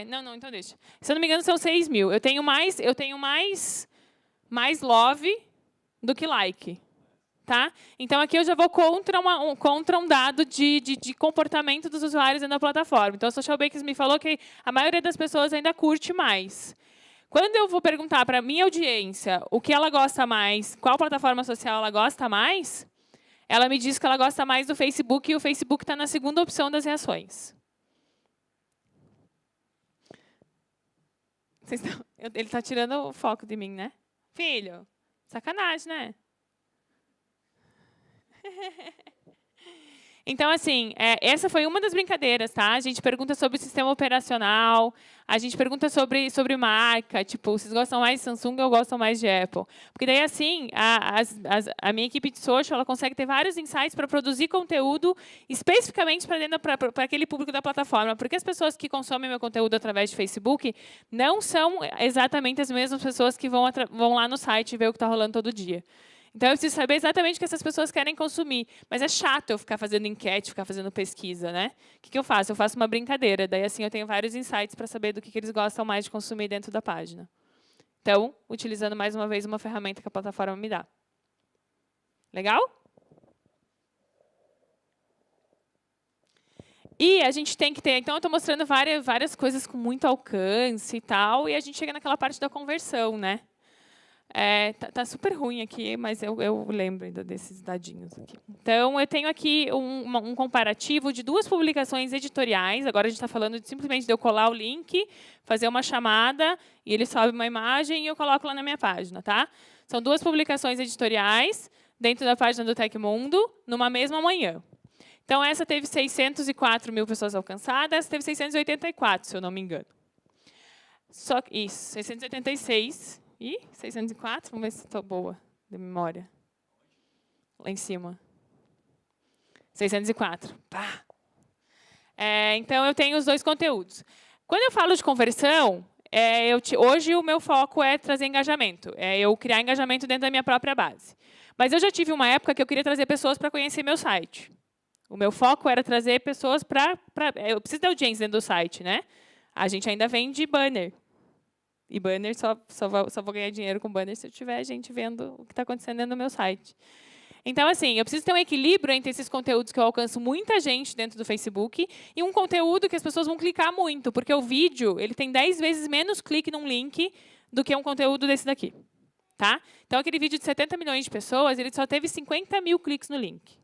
Speaker 2: Não, então deixa. Se eu não me engano, são 6 mil. Eu tenho mais love do que like. Tá? Então, aqui eu já vou contra um dado de comportamento dos usuários dentro da plataforma. Então, a Social Bakers me falou que a maioria das pessoas ainda curte mais. Quando eu vou perguntar para a minha audiência o que ela gosta mais, qual plataforma social ela gosta mais, ela me diz que ela gosta mais do Facebook e o Facebook está na segunda opção das reações. Ele está tirando o foco de mim, né? Filho, sacanagem, né? Então, assim, essa foi uma das brincadeiras, tá? A gente pergunta sobre o sistema operacional, a gente pergunta sobre marca, tipo, vocês gostam mais de Samsung ou gostam mais de Apple? Porque daí, assim, a minha equipe de social ela consegue ter vários insights para produzir conteúdo especificamente para aquele público da plataforma. Porque as pessoas que consomem meu conteúdo através de Facebook não são exatamente as mesmas pessoas que vão lá no site e ver o que está rolando todo dia. Então, eu preciso saber exatamente o que essas pessoas querem consumir. Mas é chato eu ficar fazendo enquete, ficar fazendo pesquisa, né? O que eu faço? Eu faço uma brincadeira. Daí, assim, eu tenho vários insights para saber do que eles gostam mais de consumir dentro da página. Então, utilizando, mais uma vez, uma ferramenta que a plataforma me dá. Legal? E a gente tem que ter... Então, eu estou mostrando várias coisas com muito alcance e tal, e a gente chega naquela parte da conversão, né? Tá super ruim aqui, mas eu lembro ainda desses dadinhos aqui. Então, eu tenho aqui um comparativo de 2 publicações editoriais. Agora, a gente está falando simplesmente de eu colar o link, fazer uma chamada, e ele sobe uma imagem e eu coloco lá na minha página. Tá? São 2 publicações editoriais dentro da página do Tecmundo, numa mesma manhã. Então, essa teve 604 mil pessoas alcançadas, essa teve 684, se eu não me engano. Isso, 686... Ih, 604? Vamos ver se estou boa de memória. Lá em cima. 604. Pá. Então, eu tenho os 2 conteúdos. Quando eu falo de conversão, hoje o meu foco é trazer engajamento. Eu criar engajamento dentro da minha própria base. Mas eu já tive uma época que eu queria trazer pessoas para conhecer meu site. O meu foco era trazer pessoas para... Eu preciso de audiência dentro do site, né? A gente ainda vende banner. E banner, só vou ganhar dinheiro com banner se eu tiver gente vendo o que está acontecendo dentro do meu site. Então, assim, eu preciso ter um equilíbrio entre esses conteúdos que eu alcanço muita gente dentro do Facebook e um conteúdo que as pessoas vão clicar muito, porque o vídeo ele tem 10 vezes menos clique num link do que um conteúdo desse daqui. Tá? Então, aquele vídeo de 70 milhões de pessoas, ele só teve 50 mil cliques no link.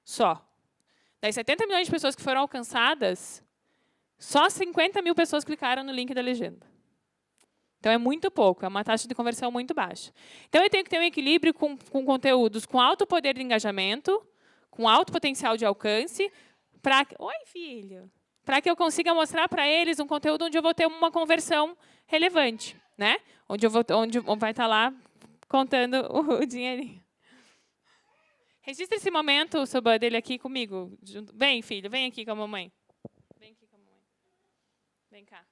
Speaker 2: Só. Das 70 milhões de pessoas que foram alcançadas, só 50 mil pessoas clicaram no link da legenda. Então, é muito pouco, é uma taxa de conversão muito baixa. Então, eu tenho que ter um equilíbrio com conteúdos com alto poder de engajamento, com alto potencial de alcance, para... Oi, filho! Para que eu consiga mostrar para eles um conteúdo onde eu vou ter uma conversão relevante, né? Onde vai estar lá contando o dinheirinho. Registra esse momento, seu dele aqui comigo. Vem, filho, vem aqui com a mamãe. Vem aqui com a mamãe. Vem cá.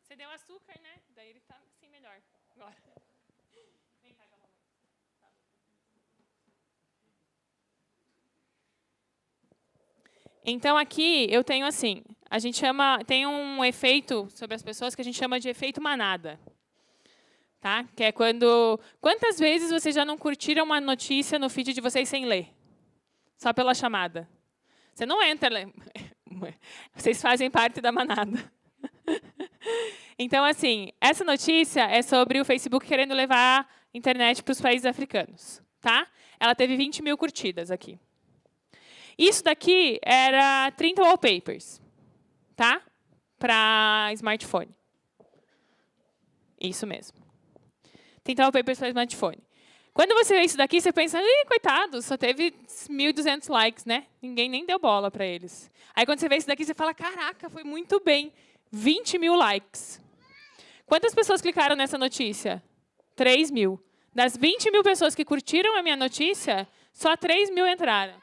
Speaker 2: Você deu açúcar, né? Daí ele está assim melhor. Agora. Vem cá com a mamãe. Tá. Então, aqui eu tenho assim, tem um efeito sobre as pessoas que a gente chama de efeito manada. Tá? Que é quantas vezes vocês já não curtiram uma notícia no feed de vocês sem ler? Só pela chamada. Você não entra, vocês fazem parte da manada. Então, assim, essa notícia é sobre o Facebook querendo levar a internet para os países africanos. Tá? Ela teve 20 mil curtidas aqui. Isso daqui era 30 wallpapers, tá? Para smartphone. Isso mesmo. 30 wallpapers para smartphone. Quando você vê isso daqui, você pensa, coitado, só teve 1.200 likes, né? Ninguém nem deu bola para eles. Aí, quando você vê isso daqui, você fala, caraca, foi muito bem. 20 mil likes. Quantas pessoas clicaram nessa notícia? 3 mil. Das 20 mil pessoas que curtiram a minha notícia, só 3 mil entraram.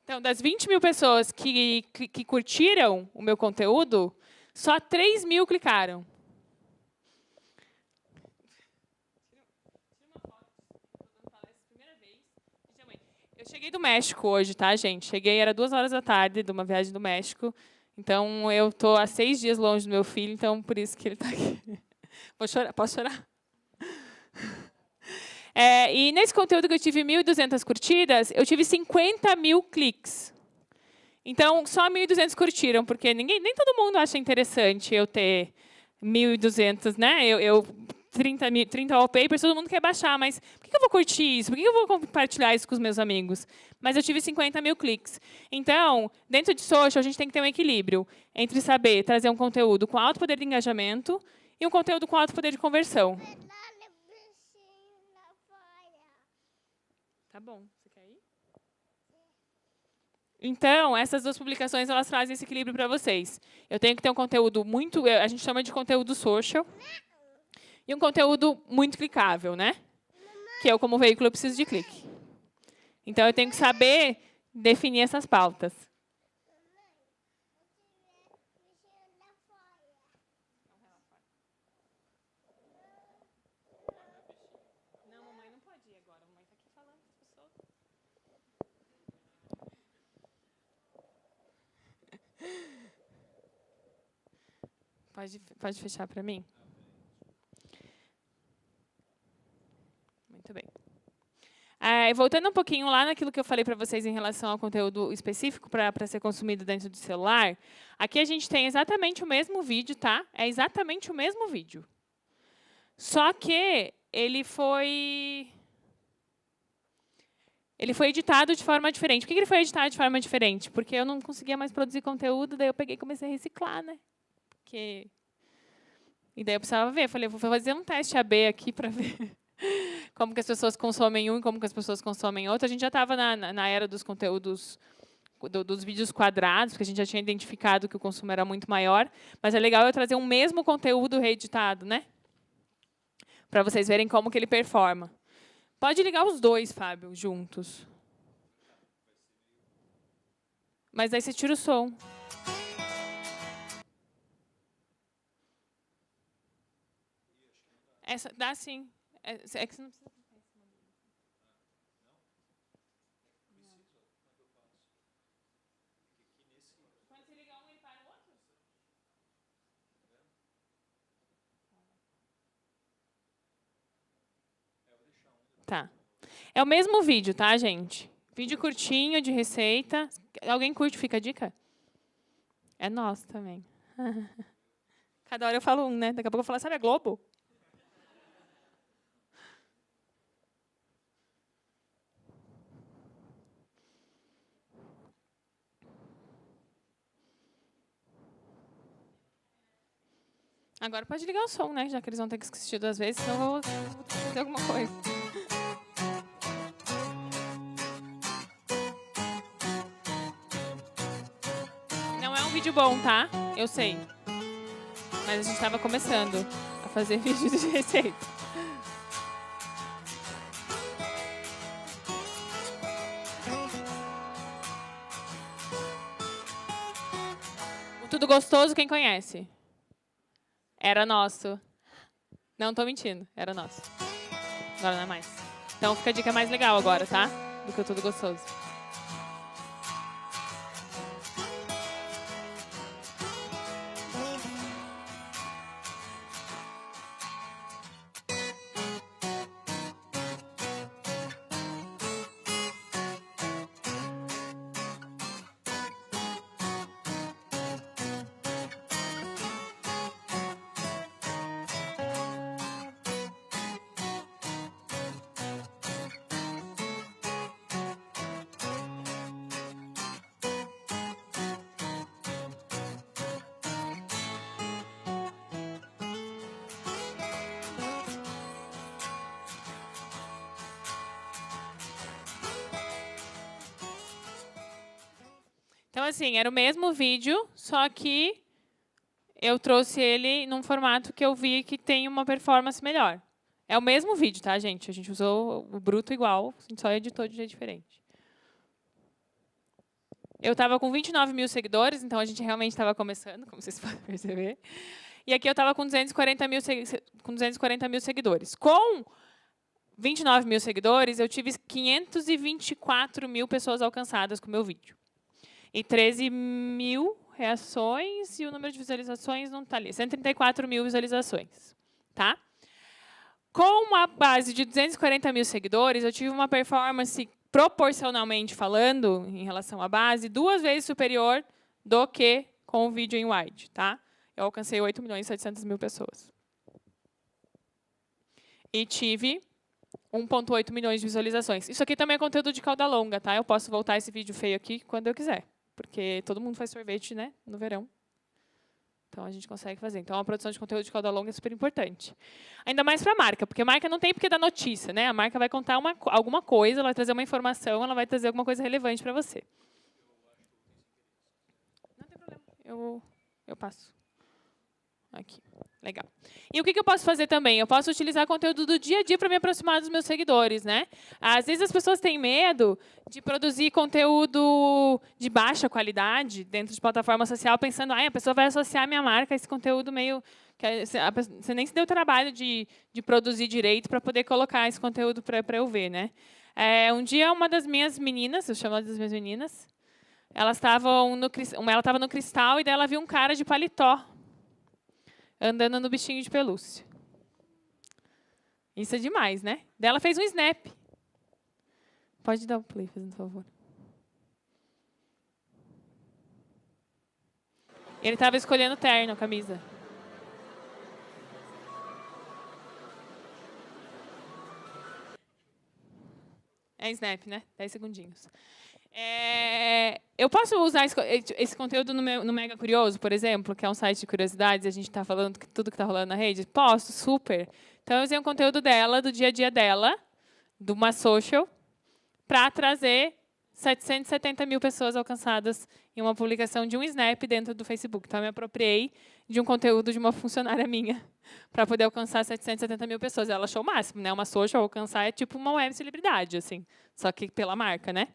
Speaker 2: Então, das 20 mil pessoas que curtiram o meu conteúdo, só 3 mil clicaram. Eu cheguei do México hoje, tá, gente? Cheguei, era 2 horas da tarde, de uma viagem do México. Então, eu estou há 6 dias longe do meu filho, então, por isso que ele está aqui. Vou chorar? Posso chorar? E nesse conteúdo que eu tive 1.200 curtidas, eu tive 50 mil cliques. Então, só 1.200 curtiram, porque nem todo mundo acha interessante eu ter 1.200, né? 30 wallpapers, todo mundo quer baixar, mas por que eu vou curtir isso? Por que eu vou compartilhar isso com os meus amigos? Mas eu tive 50 mil cliques. Então, dentro de social, a gente tem que ter um equilíbrio entre saber trazer um conteúdo com alto poder de engajamento e um conteúdo com alto poder de conversão. Tá bom. Você quer ir? Então, essas 2 publicações, elas trazem esse equilíbrio para vocês. Eu tenho que ter um conteúdo muito... A gente chama de conteúdo social. E um conteúdo muito clicável, né? Que eu, como veículo, eu preciso de clique. Então, eu tenho que saber definir essas pautas. Pode fechar para mim? Muito bem. Voltando um pouquinho lá naquilo que eu falei para vocês em relação ao conteúdo específico para ser consumido dentro do celular, aqui a gente tem exatamente o mesmo vídeo, tá? É exatamente o mesmo vídeo. Só que ele foi editado de forma diferente. Por que ele foi editado de forma diferente? Porque eu não conseguia mais produzir conteúdo, daí eu peguei e comecei a reciclar, né? E daí eu precisava ver. Falei, vou fazer um teste AB aqui para ver como que as pessoas consomem um e como que as pessoas consomem outro. A gente já estava na era dos conteúdos, dos vídeos quadrados, porque a gente já tinha identificado que o consumo era muito maior. Mas é legal eu trazer um mesmo conteúdo reeditado, né? Para vocês verem como que ele performa. Pode ligar os dois, Fábio, juntos. Mas daí você tira o som. Dá sim. É que você não precisa. Quando você ligar um, ele para o outro? Tá. É o mesmo vídeo, tá, gente? Vídeo curtinho, de receita. Alguém curte Fica a Dica? É nosso também. Cada hora eu falo um, né? Daqui a pouco eu falo, sabe a Globo? Agora pode ligar o som, né? Já que eles vão ter que assistir 2 vezes, então eu vou fazer alguma coisa. Não é um vídeo bom, tá? Eu sei. Mas a gente estava começando a fazer vídeo de receita. O Tudo Gostoso, quem conhece? Era nosso. Não tô mentindo, era nosso. Agora não é mais. Então fica a dica mais legal agora, tá? Do que o Tudo Gostoso. Então, assim, era o mesmo vídeo, só que eu trouxe ele num formato que eu vi que tem uma performance melhor. É o mesmo vídeo, tá, gente? A gente usou o bruto igual, a gente só editou de jeito diferente. Eu estava com 29 mil seguidores, então a gente realmente estava começando, como vocês podem perceber. E aqui eu estava com 240 mil seguidores. Com 29 mil seguidores, eu tive 524 mil pessoas alcançadas com o meu vídeo. E 13 mil reações, e o número de visualizações não está ali. 134 mil visualizações. Tá? Com uma base de 240 mil seguidores, eu tive uma performance, proporcionalmente falando, em relação à base, 2 vezes superior do que com o vídeo em wide. Tá? Eu alcancei 8 milhões e 700 mil pessoas. E tive 1,8 milhões de visualizações. Isso aqui também é conteúdo de cauda longa, tá? Eu posso voltar esse vídeo feio aqui quando eu quiser. Porque todo mundo faz sorvete, né, no verão. Então, a gente consegue fazer. Então, a produção de conteúdo de cauda longa é super importante. Ainda mais para a marca, porque a marca não tem porque dar notícia, né? A marca vai contar alguma coisa, ela vai trazer uma informação, ela vai trazer alguma coisa relevante para você. Não tem problema. Eu passo. Aqui. Legal. E o que eu posso fazer também? Eu posso utilizar conteúdo do dia a dia para me aproximar dos meus seguidores, né? Às vezes as pessoas têm medo de produzir conteúdo de baixa qualidade dentro de plataforma social, pensando, a pessoa vai associar a minha marca a esse conteúdo meio... Você nem se deu o trabalho de produzir direito para poder colocar esse conteúdo para eu ver, né? Um dia, uma das minhas meninas, eu chamo ela das minhas meninas, ela estava no Cristal e daí ela viu um cara de paletó. andando no bichinho de pelúcia. Isso é demais, né? Daí ela fez um snap. Pode dar o play, fazendo favor. Ele estava escolhendo terno, camisa. É snap, né? 10 segundinhos. Eu posso usar esse conteúdo no Mega Curioso, por exemplo, que é um site de curiosidades, e a gente está falando tudo que está rolando na rede? Posso, super. Então, eu usei um conteúdo dela, do dia a dia dela, de uma social, para trazer 770 mil pessoas alcançadas em uma publicação de um Snap dentro do Facebook. Então, eu me apropriei de um conteúdo de uma funcionária minha para poder alcançar 770 mil pessoas. Ela achou o máximo, né? Uma social alcançar é tipo uma web celebridade, assim, só que pela marca, né?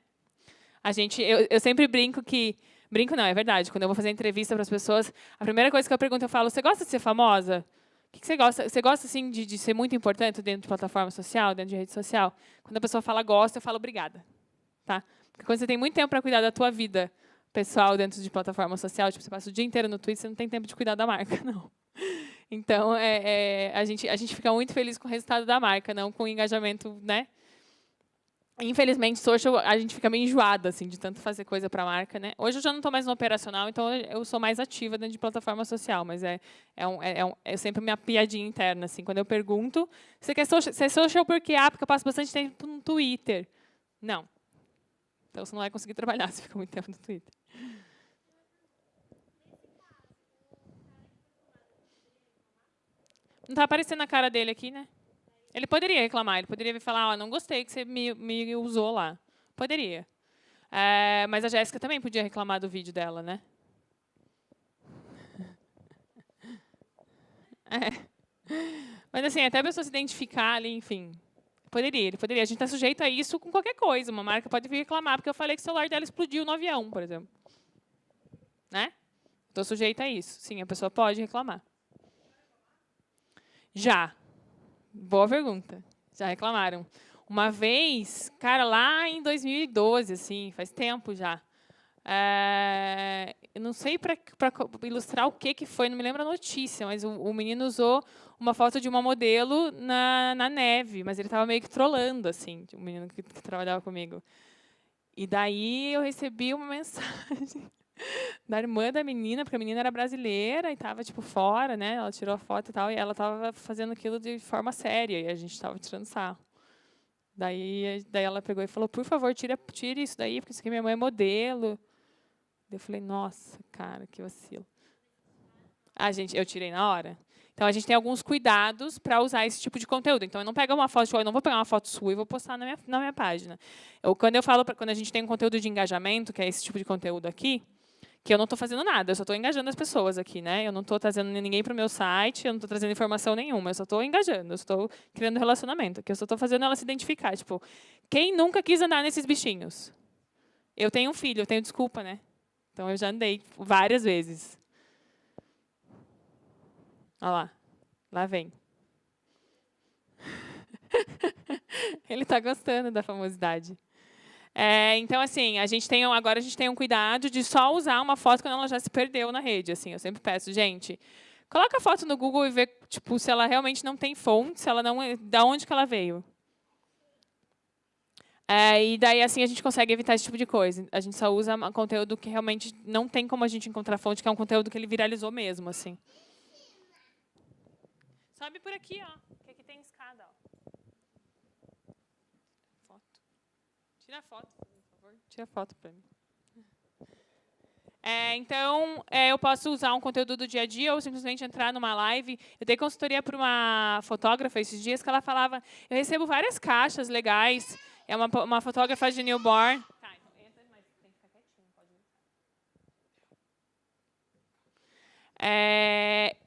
Speaker 2: Eu sempre brinco que... Brinco não, é verdade. Quando eu vou fazer entrevista para as pessoas, a primeira coisa que eu pergunto, eu falo, você gosta de ser famosa? O que você gosta? Você gosta, assim, de ser muito importante dentro de plataforma social, dentro de rede social? Quando a pessoa fala gosta, eu falo obrigada. Tá? Porque quando você tem muito tempo para cuidar da tua vida pessoal dentro de plataforma social, tipo, você passa o dia inteiro no Twitter, você não tem tempo de cuidar da marca, não. Então, a gente fica muito feliz com o resultado da marca, não com o engajamento, né? Infelizmente, social, a gente fica meio enjoada, assim, de tanto fazer coisa para a marca, né? Hoje eu já não estou mais no operacional, então eu sou mais ativa dentro de plataforma social, mas é sempre minha piadinha interna, assim. Quando eu pergunto, você quer ser social por quê? Ah, porque eu passo bastante tempo no Twitter. Não. Então, você não vai conseguir trabalhar se fica muito tempo no Twitter. Não está aparecendo a cara dele aqui, né? Ele poderia reclamar, ele poderia vir falar, não gostei que você me usou lá. Poderia. Mas a Jéssica também podia reclamar do vídeo dela, né? Mas, assim, até a pessoa se identificar ali, enfim. Ele poderia. A gente está sujeito a isso com qualquer coisa. Uma marca pode vir reclamar, porque eu falei que o celular dela explodiu no avião, por exemplo. Né? Estou sujeita a isso. Sim, a pessoa pode reclamar. Já. Boa pergunta. Já reclamaram. Uma vez, cara, lá em 2012, assim, faz tempo já. Eu não sei para ilustrar o que foi, não me lembro a notícia, mas o menino usou uma foto de uma modelo na neve, mas ele estava meio que trolando, assim, o menino que trabalhava comigo. E daí eu recebi uma mensagem da irmã da menina, porque a menina era brasileira e estava tipo fora, né? Ela tirou a foto e tal, e ela estava fazendo aquilo de forma séria e a gente estava tirando sarro. Daí ela pegou e falou: por favor, tire isso daí, porque isso aqui minha mãe é modelo. Eu falei: nossa, cara, que vacilo. Eu tirei na hora. Então a gente tem alguns cuidados para usar esse tipo de conteúdo. Então eu não pego uma foto, eu não vou pegar uma foto sua e vou postar na minha página. Quando a gente tem um conteúdo de engajamento, que é esse tipo de conteúdo aqui, que eu não estou fazendo nada, eu só estou engajando as pessoas aqui, né? Eu não estou trazendo ninguém para o meu site, eu não estou trazendo informação nenhuma, eu só estou engajando, eu estou criando relacionamento, que eu só estou fazendo ela se identificar. Tipo, quem nunca quis andar nesses bichinhos? Eu tenho um filho, eu tenho desculpa, né? Então eu já andei várias vezes. Olha lá, lá vem. Ele está gostando da famosidade. Então, assim, agora a gente tem um cuidado de só usar uma foto quando ela já se perdeu na rede. Assim, eu sempre peço, gente, coloca a foto no Google e vê tipo, se ela realmente não tem fonte, se ela não, da onde que ela veio. E daí, assim, a gente consegue evitar esse tipo de coisa. A gente só usa conteúdo que realmente não tem como a gente encontrar fonte, que é um conteúdo que ele viralizou mesmo, assim. Sobe por aqui, ó, que aqui tem escada, ó. Tira a foto, por favor. Tira a foto para mim. Então, eu posso usar um conteúdo do dia a dia ou simplesmente entrar numa live. Eu dei consultoria para uma fotógrafa esses dias que ela falava, eu recebo várias caixas legais. É uma fotógrafa de newborn. Tá, então entra, mas tem que ficar quietinho, pode ir.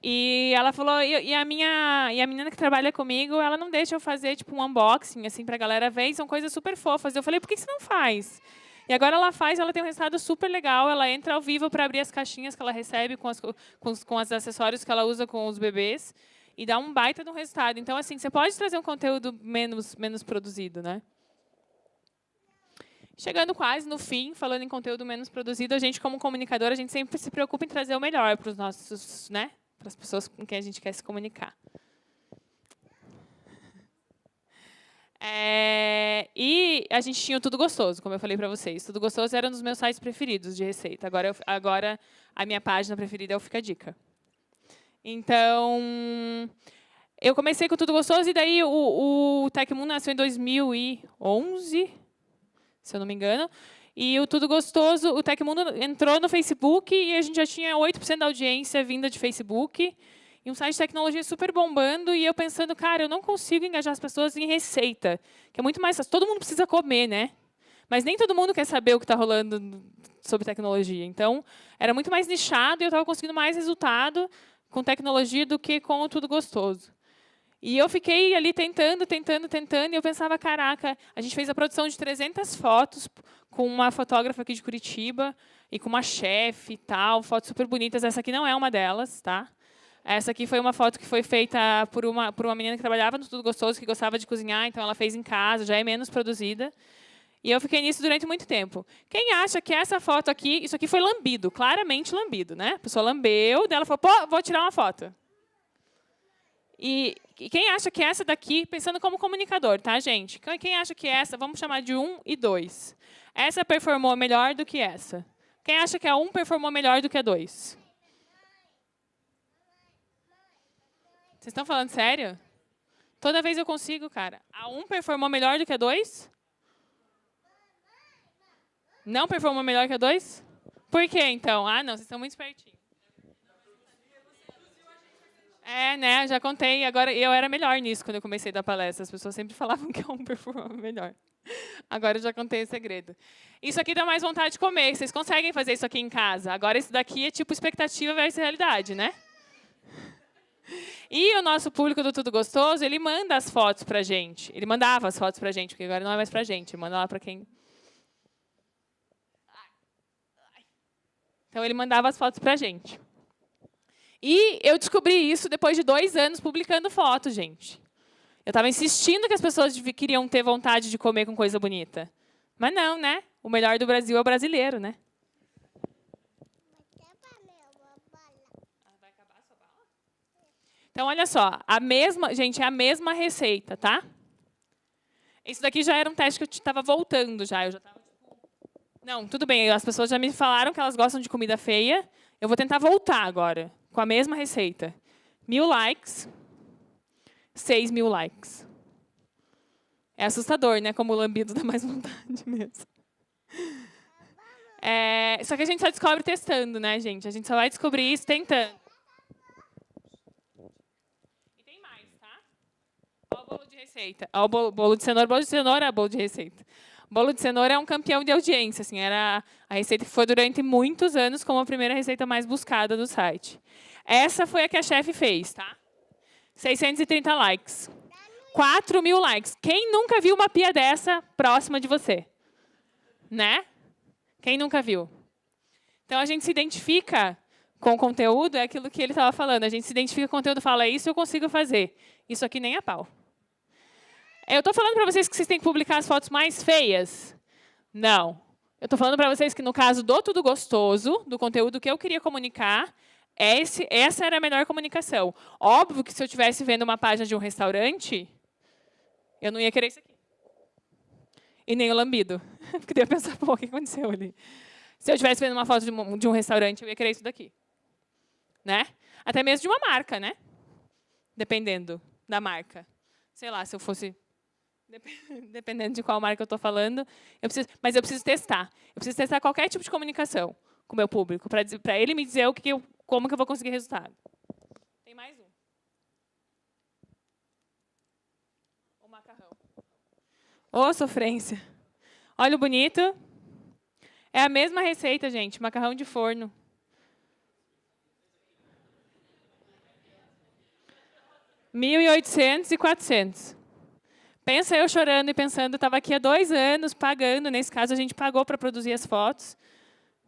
Speaker 2: E ela falou, e a menina que trabalha comigo, ela não deixa eu fazer tipo um unboxing assim para a galera ver, e são coisas super fofas. Eu falei, por que você não faz? E agora ela faz, ela tem um resultado super legal, ela entra ao vivo para abrir as caixinhas que ela recebe com os acessórios que ela usa com os bebês, e dá um baita de um resultado. Então, assim, você pode trazer um conteúdo menos produzido, né? Chegando quase no fim, falando em conteúdo menos produzido, a gente, como comunicador, a gente sempre se preocupa em trazer o melhor para os nossos, né, para as pessoas com quem a gente quer se comunicar. E a gente tinha o Tudo Gostoso, como eu falei para vocês. Tudo Gostoso era um dos meus sites preferidos de receita. Agora a minha página preferida é o Fica a Dica. Então, eu comecei com o Tudo Gostoso e daí o Tecmundo nasceu em 2011, se eu não me engano. E o Tudo Gostoso, o Tecmundo entrou no Facebook e a gente já tinha 8% da audiência vinda de Facebook. E um site de tecnologia super bombando, e eu pensando, cara, eu não consigo engajar as pessoas em receita, que é muito mais fácil. Todo mundo precisa comer, né? Mas nem todo mundo quer saber o que está rolando sobre tecnologia. Então, era muito mais nichado e eu estava conseguindo mais resultado com tecnologia do que com o Tudo Gostoso. E eu fiquei ali tentando, e eu pensava, caraca, a gente fez a produção de 300 fotos com uma fotógrafa aqui de Curitiba e com uma chefe e tal, fotos super bonitas. Essa aqui não é uma delas, tá? Essa aqui foi uma foto que foi feita por uma menina que trabalhava no Tudo Gostoso, que gostava de cozinhar, então ela fez em casa, já é menos produzida. E eu fiquei nisso durante muito tempo. Quem acha que essa foto aqui, isso aqui foi lambido, claramente lambido, né? A pessoa lambeu, dela falou, pô, vou tirar uma foto. E quem acha que essa daqui, pensando como comunicador, tá, gente? Quem acha que essa, vamos chamar de 1 e 2. Essa performou melhor do que essa. Quem acha que a 1 performou melhor do que a 2? Vocês estão falando sério? Toda vez eu consigo, cara. A 1 performou melhor do que a 2? Não performou melhor que a 2? Por quê, então? Ah, não, vocês estão muito espertinhos. Né, já contei. Agora, eu era melhor nisso quando eu comecei a dar palestra. As pessoas sempre falavam que a 1 performava melhor. Agora eu já contei o segredo. Isso aqui dá mais vontade de comer. Vocês conseguem fazer isso aqui em casa. Agora, isso daqui é tipo expectativa versus realidade, né? E o nosso público do Tudo Gostoso, ele manda as fotos pra gente. Ele mandava as fotos pra gente, porque agora não é mais pra gente. Ele manda lá pra quem... Então, ele mandava as fotos pra gente. E eu descobri isso depois de 2 anos publicando fotos, gente. Eu estava insistindo que as pessoas queriam ter vontade de comer com coisa bonita. Mas não, né? O melhor do Brasil é o brasileiro, né? Vai acabar a sua bala? Então, olha só. Gente, é a mesma receita, tá? Isso daqui já era um teste que eu estava voltando já. Eu já estava não, tudo bem. As pessoas já me falaram que elas gostam de comida feia. Eu vou tentar voltar agora, com a mesma receita. 1000 likes, 6.000 likes. É assustador, né? Como o lambido dá mais vontade mesmo. Só que a gente só descobre testando, né, gente? A gente só vai descobrir isso tentando. E tem mais, tá? Olha o bolo de receita. Olha o bolo de cenoura é bolo de receita. Bolo de cenoura é um campeão de audiência. Assim, era a receita que foi durante muitos anos como a primeira receita mais buscada do site. Essa foi a que a chefe fez, tá? 630 likes. 4.000 likes. Quem nunca viu uma pia dessa próxima de você? Né? Quem nunca viu? Então, a gente se identifica com o conteúdo, é aquilo que ele estava falando. A gente se identifica com o conteúdo e fala, isso eu consigo fazer. Isso aqui nem a pau. Eu estou falando para vocês que vocês têm que publicar as fotos mais feias? Não. Eu estou falando para vocês que, no caso do Tudo Gostoso, do conteúdo que eu queria comunicar, essa era a melhor comunicação. Óbvio que se eu estivesse vendo uma página de um restaurante, eu não ia querer isso aqui. E nem o lambido. Porque daí eu ia pensar, pô, o que aconteceu ali? Se eu estivesse vendo uma foto de um restaurante, eu ia querer isso daqui. Né? Até mesmo de uma marca, né? Dependendo da marca. Sei lá, se eu fosse... Dependendo de qual marca eu estou falando, mas eu preciso testar. Eu preciso testar qualquer tipo de comunicação com o meu público, para ele me dizer como que eu vou conseguir resultado. Tem mais um. O macarrão. Ô, sofrência. Olha o bonito. É a mesma receita, gente. Macarrão de forno. $1.800 e $400. Pensa eu chorando e pensando, estava aqui há 2 anos pagando. Nesse caso, a gente pagou para produzir as fotos.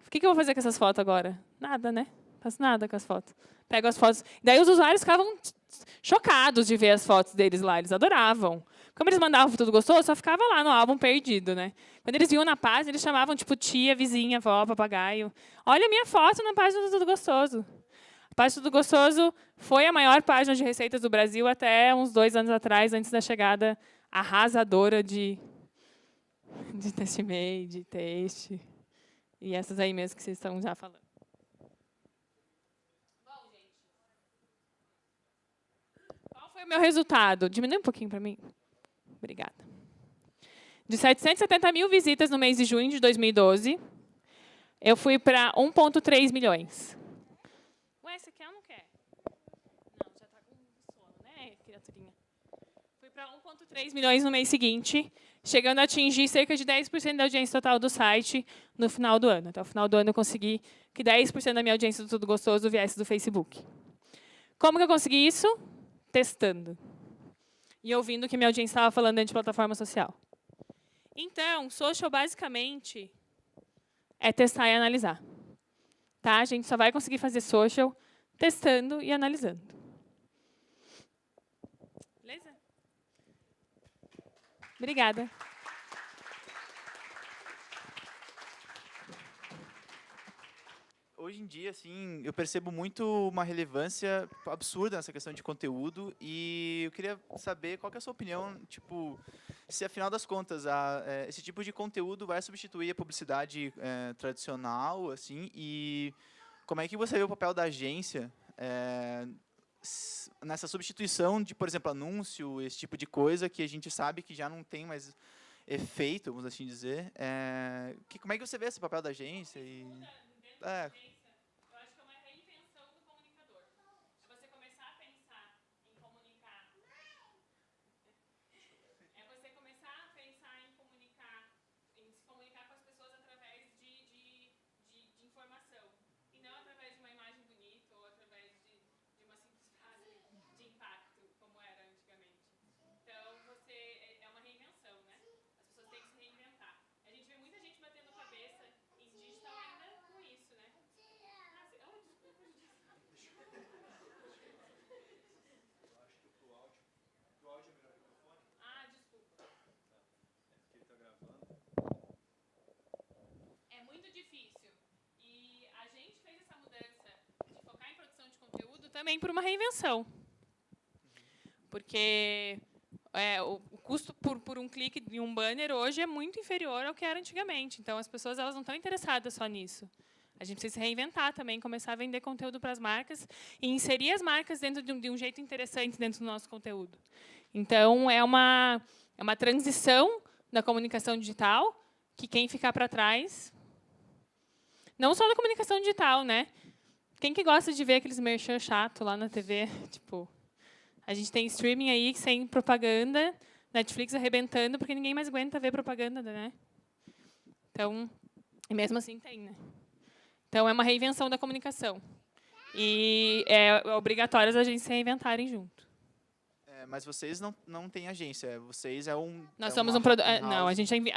Speaker 2: O que eu vou fazer com essas fotos agora? Nada, né? Não faço nada com as fotos. Pego as fotos. Daí os usuários ficavam chocados de ver as fotos deles lá. Eles adoravam. Como eles mandavam Tudo Gostoso, só ficava lá no álbum perdido, né? Quando eles viam na página, eles chamavam tipo tia, vizinha, avó, papagaio. Olha a minha foto na página do Tudo Gostoso. Página do Gostoso foi a maior página de receitas do Brasil até uns 2 anos atrás, antes da chegada arrasadora de Tastemade, Taste e essas aí mesmo que vocês estão já falando. Bom, gente. Qual foi o meu resultado? Diminui um pouquinho para mim. Obrigada. De 770 mil visitas no mês de junho de 2012, eu fui para 1,3 milhões. Ué, você quer ou não quer? Não, já está com sono, né, criaturinha? Fui para 1,3 milhões no mês seguinte, chegando a atingir cerca de 10% da audiência total do site no final do ano. Até o final do ano eu consegui que 10% da minha audiência do Tudo Gostoso viesse do Facebook. Como que eu consegui isso? Testando. E ouvindo o que minha audiência estava falando dentro de plataforma social. Então, social basicamente é testar e analisar. Tá? A gente só vai conseguir fazer social testando e analisando. Beleza? Obrigada.
Speaker 4: Hoje em dia, assim, eu percebo muito uma relevância absurda nessa questão de conteúdo e eu queria saber qual que é a sua opinião, tipo, se afinal das contas esse tipo de conteúdo vai substituir a publicidade tradicional, assim, e como é que você vê o papel da agência nessa substituição de, por exemplo, anúncio, esse tipo de coisa que a gente sabe que já não tem mais efeito, vamos assim dizer. Como é que você vê esse papel da agência?
Speaker 2: Eu acho que é uma reinvenção do comunicador. Se você começar a pensar em comunicar, é você começar a pensar em se comunicar com as pessoas através de informação e não através de uma imagem bonita ou através de uma simples frase de impacto, como era antigamente. Então, é uma reinvenção, né? As pessoas têm que se reinventar. A gente vê muita gente batendo cabeça em digital ainda com isso, né? É muito difícil. E a gente fez essa mudança de focar em produção de conteúdo também por uma reinvenção. Porque o custo por um clique em um banner hoje é muito inferior ao que era antigamente. Então, as pessoas elas não estão interessadas só nisso. A gente precisa se reinventar também, começar a vender conteúdo para as marcas e inserir as marcas dentro de um jeito interessante dentro do nosso conteúdo. Então, é uma transição da comunicação digital que quem ficar para trás... Não só da comunicação digital, né? Quem que gosta de ver aqueles merchan chato lá na TV? Tipo, a gente tem streaming aí sem propaganda, Netflix arrebentando, porque ninguém mais aguenta ver propaganda, né? Então, e mesmo assim tem, né? Então, é uma reinvenção da comunicação. E é obrigatório as agências se reinventarem junto.
Speaker 4: Mas vocês não têm agência, vocês
Speaker 2: Nós somos um produto. Não, a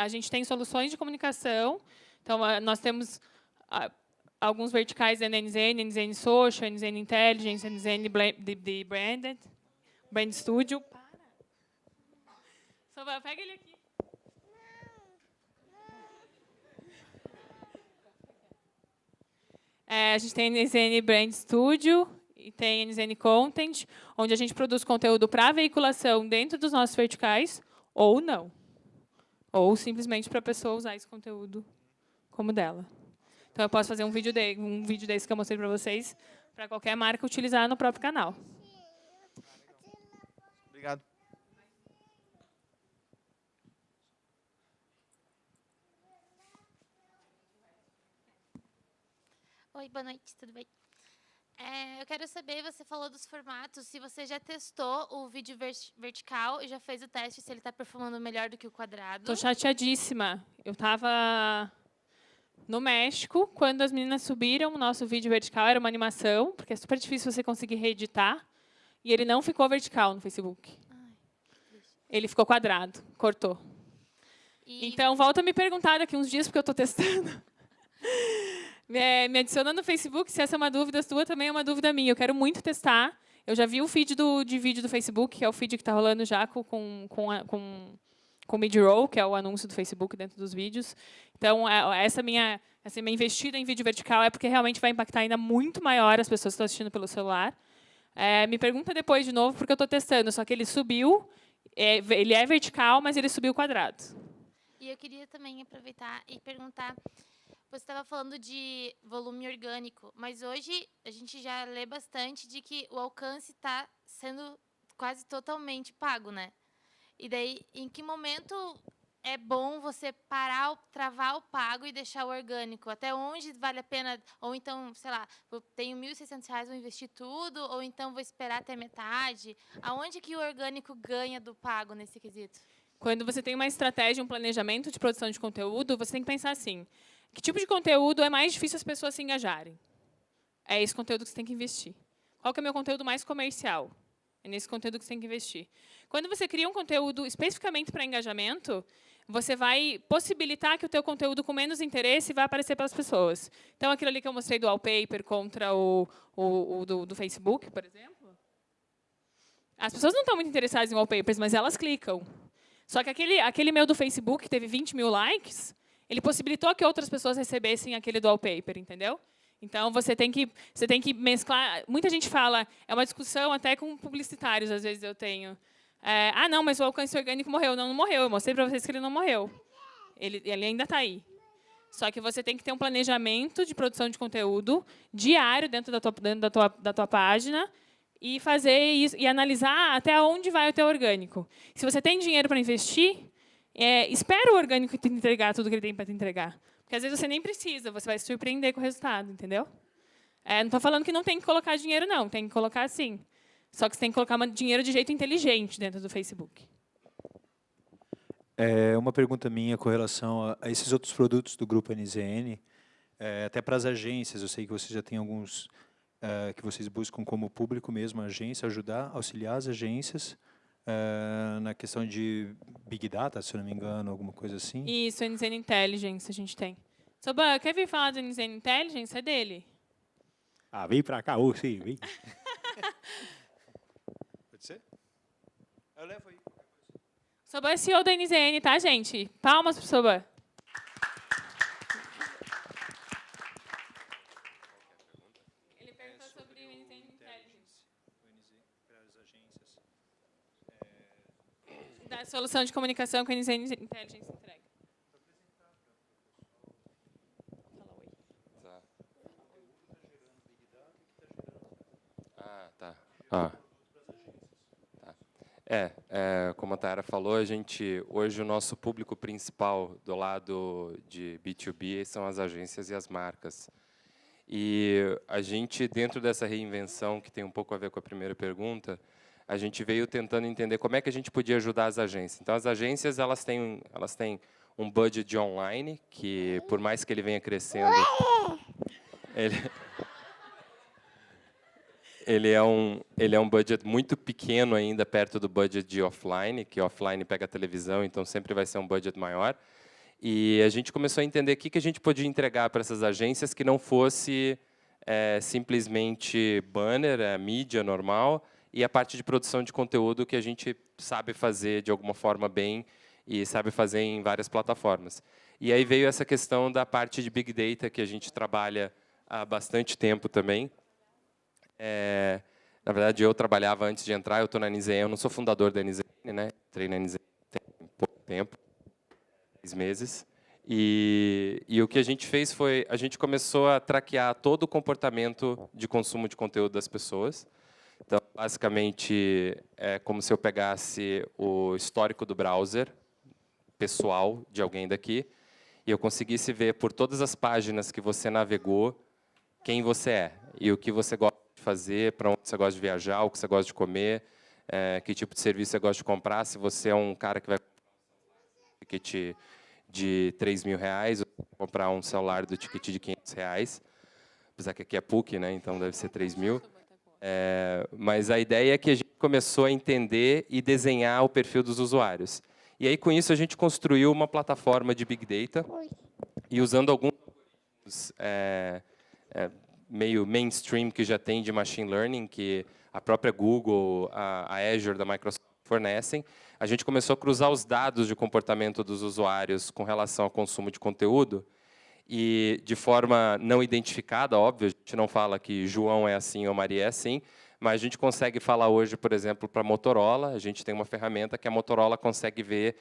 Speaker 2: gente tem soluções de comunicação. Então, nós temos alguns verticais da NZN, NZN Social, NZN Intelligence, NZN Branded, Brand Studio. Só pega ele aqui. A gente tem NZN Brand Studio e tem NZN Content, onde a gente produz conteúdo para veiculação dentro dos nossos verticais, ou não. Ou simplesmente para a pessoa usar esse conteúdo como dela. Então, eu posso fazer um vídeo desse que eu mostrei para vocês, para qualquer marca utilizar no próprio canal.
Speaker 4: Obrigado.
Speaker 5: Oi, boa noite, tudo bem? Eu quero saber, você falou dos formatos, se você já testou o vídeo vertical e já fez o teste se ele está performando melhor do que o quadrado.
Speaker 2: Estou chateadíssima. Eu estava no México, quando as meninas subiram o nosso vídeo vertical, era uma animação, porque é super difícil você conseguir reeditar, e ele não ficou vertical no Facebook. Ele ficou quadrado, cortou. Então, volta a me perguntar daqui uns dias, porque eu estou testando. Me adiciona no Facebook, se essa é uma dúvida sua, também é uma dúvida minha. Eu quero muito testar. Eu já vi o feed de vídeo do Facebook, que é o feed que está rolando já com com mid-roll, que é o anúncio do Facebook dentro dos vídeos. Então, essa minha investida em vídeo vertical é porque realmente vai impactar ainda muito maior as pessoas que estão assistindo pelo celular. Me pergunta depois de novo, porque eu estou testando. Só que ele subiu, ele é vertical, mas ele subiu quadrado.
Speaker 5: E eu queria também aproveitar e perguntar, você estava falando de volume orgânico, mas hoje a gente já lê bastante de que o alcance está sendo quase totalmente pago, né? E daí, em que momento é bom você parar, travar o pago e deixar o orgânico? Até onde vale a pena? Ou então, sei lá, eu tenho R$ 1.600, vou investir tudo? Ou então vou esperar até metade? Aonde que o orgânico ganha do pago nesse quesito?
Speaker 2: Quando você tem uma estratégia, um planejamento de produção de conteúdo, você tem que pensar assim, que tipo de conteúdo é mais difícil as pessoas se engajarem? É esse conteúdo que você tem que investir. Qual que é o meu conteúdo mais comercial? É nesse conteúdo que você tem que investir. Quando você cria um conteúdo especificamente para engajamento, você vai possibilitar que o teu conteúdo com menos interesse vai aparecer para as pessoas. Então, aquilo ali que eu mostrei do wallpaper contra o do Facebook, por exemplo, as pessoas não estão muito interessadas em wallpapers, mas elas clicam. Só que aquele meu do Facebook, que teve 20 mil likes, ele possibilitou que outras pessoas recebessem aquele do wallpaper, entendeu? Então, você tem que mesclar. Muita gente fala, é uma discussão até com publicitários, às vezes eu tenho. Não, mas o alcance orgânico morreu. Não, não morreu. Eu mostrei para vocês que ele não morreu. Ele ainda está aí. Só que você tem que ter um planejamento de produção de conteúdo diário dentro da tua página e fazer isso, e analisar até onde vai o teu orgânico. Se você tem dinheiro para investir, espera o orgânico te entregar tudo que ele tem para te entregar. Porque, às vezes, você nem precisa, você vai se surpreender com o resultado, entendeu? Não estou falando que não tem que colocar dinheiro, não. Tem que colocar, sim. Só que você tem que colocar dinheiro de jeito inteligente dentro do Facebook.
Speaker 1: Uma pergunta minha com relação a esses outros produtos do Grupo NZN, até para as agências. Eu sei que vocês já têm alguns que vocês buscam como público mesmo, a agência, ajudar, auxiliar as agências na questão de Big Data, se eu não me engano, alguma coisa assim.
Speaker 2: Isso, NZN Intelligence a gente tem. Soba, quer vir falar do NZN Intelligence? É dele.
Speaker 6: Vem para cá, sim, vem.
Speaker 1: Pode ser? Eu levo aí.
Speaker 2: Soba é CEO da NZN, tá, gente? Palmas pro Soba. Ele perguntou sobre o NZN Intelligence.
Speaker 1: Para as agências.
Speaker 2: Da solução de comunicação que a NZN Intelligence entrega. Fala oi.
Speaker 7: Tá. Como a Tayara falou, hoje o nosso público principal do lado de B2B são as agências e as marcas. E a gente, dentro dessa reinvenção, que tem um pouco a ver com a primeira pergunta, a gente veio tentando entender como é que a gente podia ajudar as agências. Então, as agências elas têm um budget de online, que, por mais que ele venha crescendo, ele é um budget muito pequeno ainda, perto do budget de offline, que offline pega a televisão, então sempre vai ser um budget maior. E a gente começou a entender o que a gente podia entregar para essas agências que não fosse simplesmente banner, mídia normal, e a parte de produção de conteúdo que a gente sabe fazer de alguma forma bem e sabe fazer em várias plataformas. E aí veio essa questão da parte de Big Data, que a gente trabalha há bastante tempo também. Na verdade, eu trabalhava antes de entrar, eu estou na NZN, eu não sou fundador da NZN, né? Entrei na NZN tem pouco tempo, 10 meses. E o que a gente fez foi, a gente começou a traquear todo o comportamento de consumo de conteúdo das pessoas. Então, basicamente, é como se eu pegasse o histórico do browser pessoal de alguém daqui e eu conseguisse ver por todas as páginas que você navegou quem você é e o que você gosta de fazer, para onde você gosta de viajar, o que você gosta de comer, que tipo de serviço você gosta de comprar, se você é um cara que vai comprar um ticket de R$3.000 ou comprar um celular do ticket de R$500, apesar que aqui é PUC, né? Então deve ser 3.000. Mas a ideia é que a gente começou a entender e desenhar o perfil dos usuários. E aí, com isso, a gente construiu uma plataforma de Big Data e usando alguns meio mainstream que já tem de Machine Learning, que a própria Google, a Azure da Microsoft fornecem. A gente começou a cruzar os dados de comportamento dos usuários com relação ao consumo de conteúdo, e de forma não identificada, óbvio, a gente não fala que João é assim ou Maria é assim, mas a gente consegue falar hoje, por exemplo, para a Motorola, a gente tem uma ferramenta que a Motorola consegue ver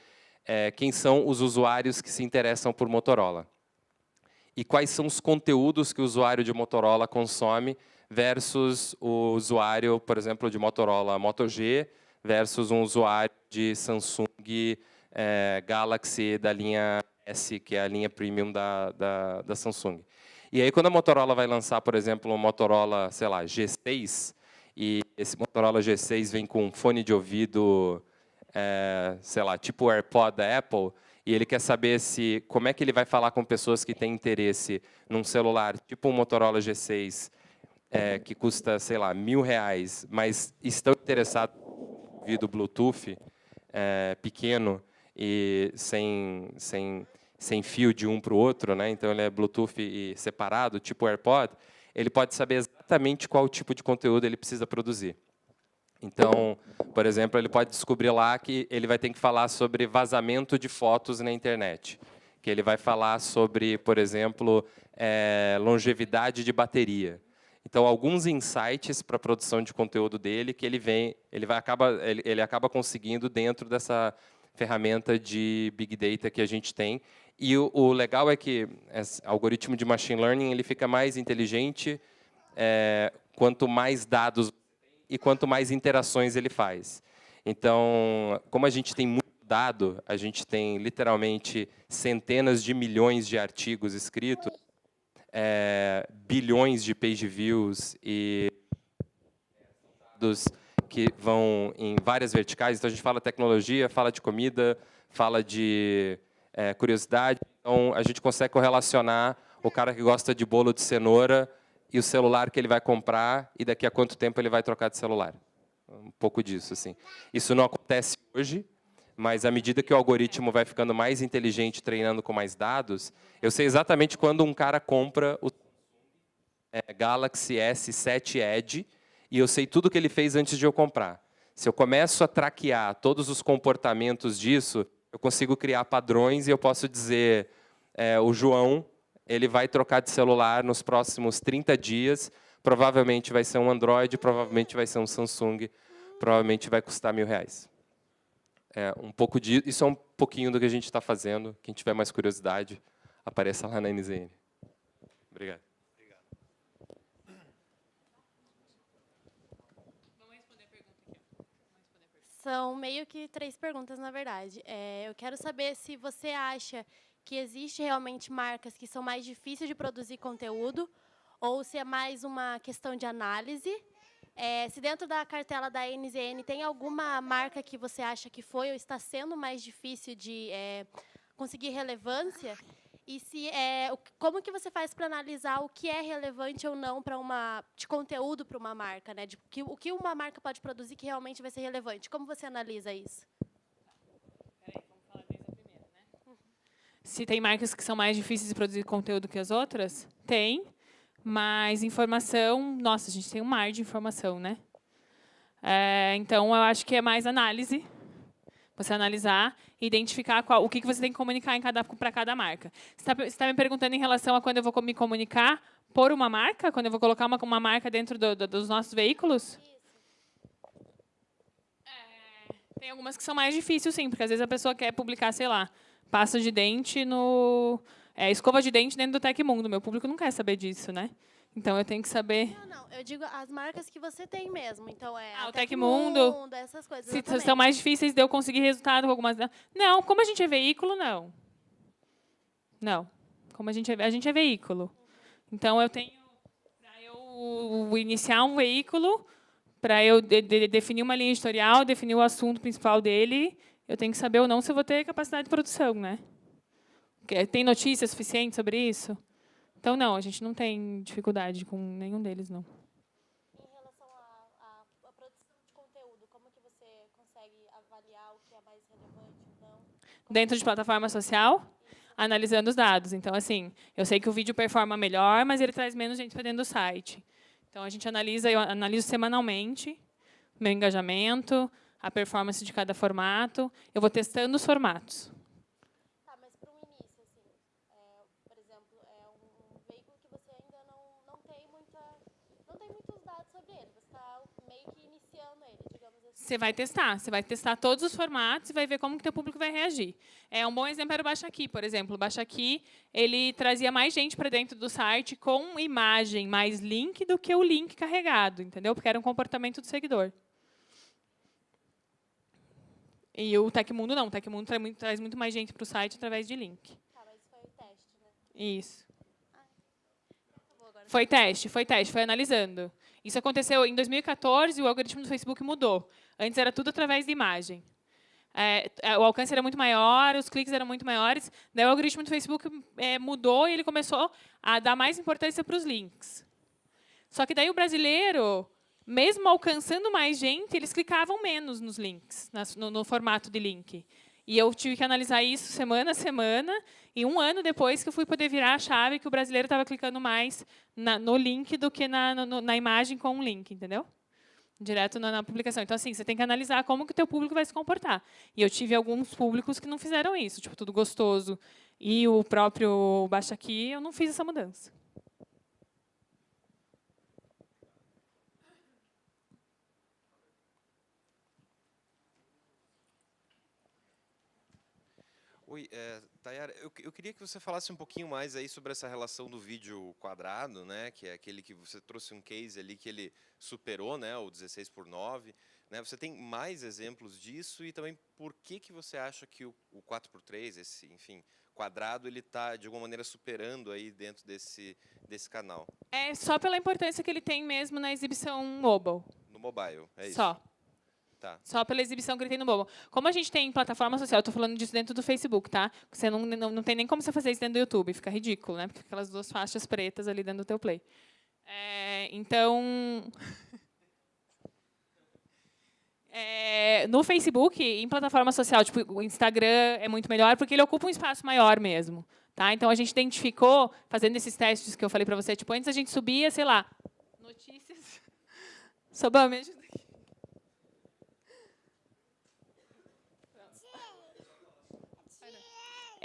Speaker 7: quem são os usuários que se interessam por Motorola. E quais são os conteúdos que o usuário de Motorola consome versus o usuário, por exemplo, de Motorola Moto G versus um usuário de Samsung Galaxy da linha S, que é a linha premium da Samsung. E aí, quando a Motorola vai lançar, por exemplo, um Motorola, sei lá, G6, e esse Motorola G6 vem com um fone de ouvido, sei lá, tipo o AirPod da Apple, e ele quer saber como é que ele vai falar com pessoas que têm interesse num celular, tipo um Motorola G6, que custa, sei lá, R$1.000, mas estão interessados no ouvido Bluetooth pequeno e sem fio de um para o outro, né? Então ele é Bluetooth e separado, tipo AirPod, ele pode saber exatamente qual tipo de conteúdo ele precisa produzir. Então, por exemplo, ele pode descobrir lá que ele vai ter que falar sobre vazamento de fotos na internet, que ele vai falar sobre, por exemplo, longevidade de bateria. Então, alguns insights para a produção de conteúdo dele que ele acaba conseguindo dentro dessa ferramenta de Big Data que a gente tem. E o legal é que esse algoritmo de Machine Learning ele fica mais inteligente quanto mais dados e quanto mais interações ele faz. Então, como a gente tem muito dado, a gente tem literalmente centenas de milhões de artigos escritos, bilhões de page views e dados que vão em várias verticais. Então, a gente fala tecnologia, fala de comida, fala de curiosidade. Então, a gente consegue correlacionar o cara que gosta de bolo de cenoura e o celular que ele vai comprar e daqui a quanto tempo ele vai trocar de celular. Um pouco disso, assim. Isso não acontece hoje, mas à medida que o algoritmo vai ficando mais inteligente, treinando com mais dados, eu sei exatamente quando um cara compra o Galaxy S7 Edge e eu sei tudo que ele fez antes de eu comprar. Se eu começo a traquear todos os comportamentos disso, eu consigo criar padrões e eu posso dizer, o João, ele vai trocar de celular nos próximos 30 dias, provavelmente vai ser um Android, provavelmente vai ser um Samsung, provavelmente vai custar R$1.000. Isso é um pouquinho do que a gente está fazendo. Quem tiver mais curiosidade, apareça lá na NZN. Obrigado.
Speaker 8: São meio que 3 perguntas, na verdade. Eu quero saber se você acha que existe realmente marcas que são mais difíceis de produzir conteúdo, ou se é mais uma questão de análise. Se dentro da cartela da NZN tem alguma marca que você acha que foi ou está sendo mais difícil de conseguir relevância, e como que você faz para analisar o que é relevante ou não de conteúdo para uma marca, né? O que uma marca pode produzir que realmente vai ser relevante? Como você analisa isso?
Speaker 2: Vamos falar desde a primeira, né? Se tem marcas que são mais difíceis de produzir conteúdo que as outras? Tem. Mas informação, nossa, a gente tem um mar de informação, né? Então, eu acho que é mais análise. Você analisar e identificar o que você tem que comunicar para cada marca. Você está me perguntando em relação a quando eu vou me comunicar por uma marca? Quando eu vou colocar uma marca dentro dos nossos veículos? Tem algumas que são mais difíceis, sim, porque às vezes a pessoa quer publicar, sei lá, pasta de dente escova de dente dentro do Tecmundo. Meu público não quer saber disso, né? Então, eu tenho que saber...
Speaker 8: Não. Eu digo as marcas que você tem mesmo. Então,
Speaker 2: o Tecmundo,
Speaker 8: essas coisas.
Speaker 2: Se são mais difíceis de eu conseguir resultado com algumas... Não, como a gente é veículo, não. Não. Como a gente é veículo. Então, eu tenho... Para eu iniciar um veículo, para eu definir uma linha editorial, definir o assunto principal dele, eu tenho que saber ou não se eu vou ter capacidade de produção, né? Tem notícia suficiente sobre isso? Então, não, a gente não tem dificuldade com nenhum deles, não.
Speaker 8: Em relação à produção de conteúdo, como que você consegue avaliar o que é mais relevante ou não?
Speaker 2: Dentro de plataforma social, analisando os dados. Então, assim, eu sei que o vídeo performa melhor, mas ele traz menos gente para dentro do site. Então, eu analiso semanalmente meu engajamento, a performance de cada formato. Eu vou testando os formatos.
Speaker 8: Tá, mas para um início, assim, por exemplo, é um veículo que você ainda não tem muitos dados sobre ele. Você está meio que iniciando ele, digamos assim.
Speaker 2: Você vai testar todos os formatos e vai ver como que teu público vai reagir. Um bom exemplo era o Baixa Aqui, por exemplo. O Baixa Aqui, ele trazia mais gente para dentro do site com imagem, mais link do que o link carregado, entendeu? Porque era um comportamento do seguidor. E o Tecmundo não. O Tecmundo traz muito mais gente para o site através de link.
Speaker 8: Tá, mas foi o teste, né?
Speaker 2: Isso.
Speaker 8: Acabou agora.
Speaker 2: Foi teste, foi analisando. Isso aconteceu em 2014 e o algoritmo do Facebook mudou. Antes era tudo através de imagem. O alcance era muito maior, os cliques eram muito maiores. Daí o algoritmo do Facebook mudou e ele começou a dar mais importância para os links. Só que daí o brasileiro, mesmo alcançando mais gente, eles clicavam menos nos links, no formato de link. E eu tive que analisar isso semana a semana, e 1 ano depois que eu fui poder virar a chave que o brasileiro estava clicando mais no link do que na imagem com um link, entendeu? Direto na publicação. Então, assim, você tem que analisar como que o teu público vai se comportar. E eu tive alguns públicos que não fizeram isso, tipo Tudo Gostoso e o próprio Baixa Aqui, eu não fiz essa mudança.
Speaker 9: Oi, Tayara, eu queria que você falasse um pouquinho mais aí sobre essa relação do vídeo quadrado, né, que é aquele que você trouxe um case ali que ele superou, né, o 16:9, né? Você tem mais exemplos disso e também por que você acha que o 4:3, esse, enfim, quadrado, ele está de alguma maneira superando aí dentro desse canal?
Speaker 2: É só pela importância que ele tem mesmo na exibição mobile.
Speaker 9: No mobile, é isso?
Speaker 2: Só.
Speaker 9: Tá.
Speaker 2: Só pela exibição que ele tem no mobile. Como a gente tem plataforma social, eu estou falando disso dentro do Facebook, tá? Você não tem nem como você fazer isso dentro do YouTube, fica ridículo, né? Porque fica aquelas 2 faixas pretas ali dentro do teu play. Então, no Facebook, em plataforma social, tipo o Instagram é muito melhor, porque ele ocupa um espaço maior mesmo. Tá? Então, a gente identificou, fazendo esses testes que eu falei para você, tipo, antes a gente subia, sei lá, notícias sobre a mesma...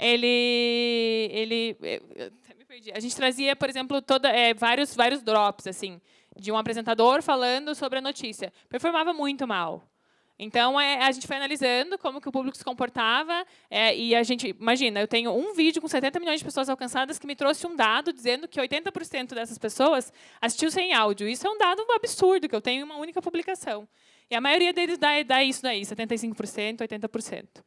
Speaker 2: Eu até me perdi. A gente trazia, por exemplo, vários drops assim, de um apresentador falando sobre a notícia. Performava muito mal. Então, a gente foi analisando como que o público se comportava, e a gente, imagina, eu tenho um vídeo com 70 milhões de pessoas alcançadas que me trouxe um dado dizendo que 80% dessas pessoas assistiu sem áudio. Isso é um dado absurdo, que eu tenho em uma única publicação. E a maioria deles dá isso daí, 75%, 80%.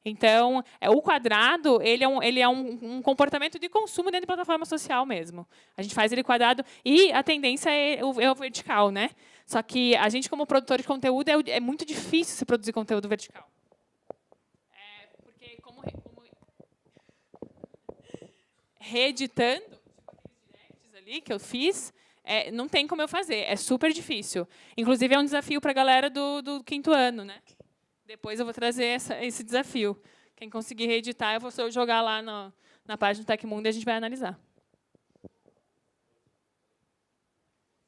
Speaker 2: Então, o quadrado, ele é um comportamento de consumo dentro de plataforma social mesmo. A gente faz ele quadrado e a tendência é o vertical, né? Só que a gente, como produtor de conteúdo, é muito difícil se produzir conteúdo vertical. Porque como reeditando, tipo aqueles directs ali que eu fiz, não tem como eu fazer. É super difícil. Inclusive, é um desafio para a galera do 5º ano, né? Depois eu vou trazer esse desafio. Quem conseguir reeditar, eu vou jogar lá na página do Tecmundo e a gente vai analisar.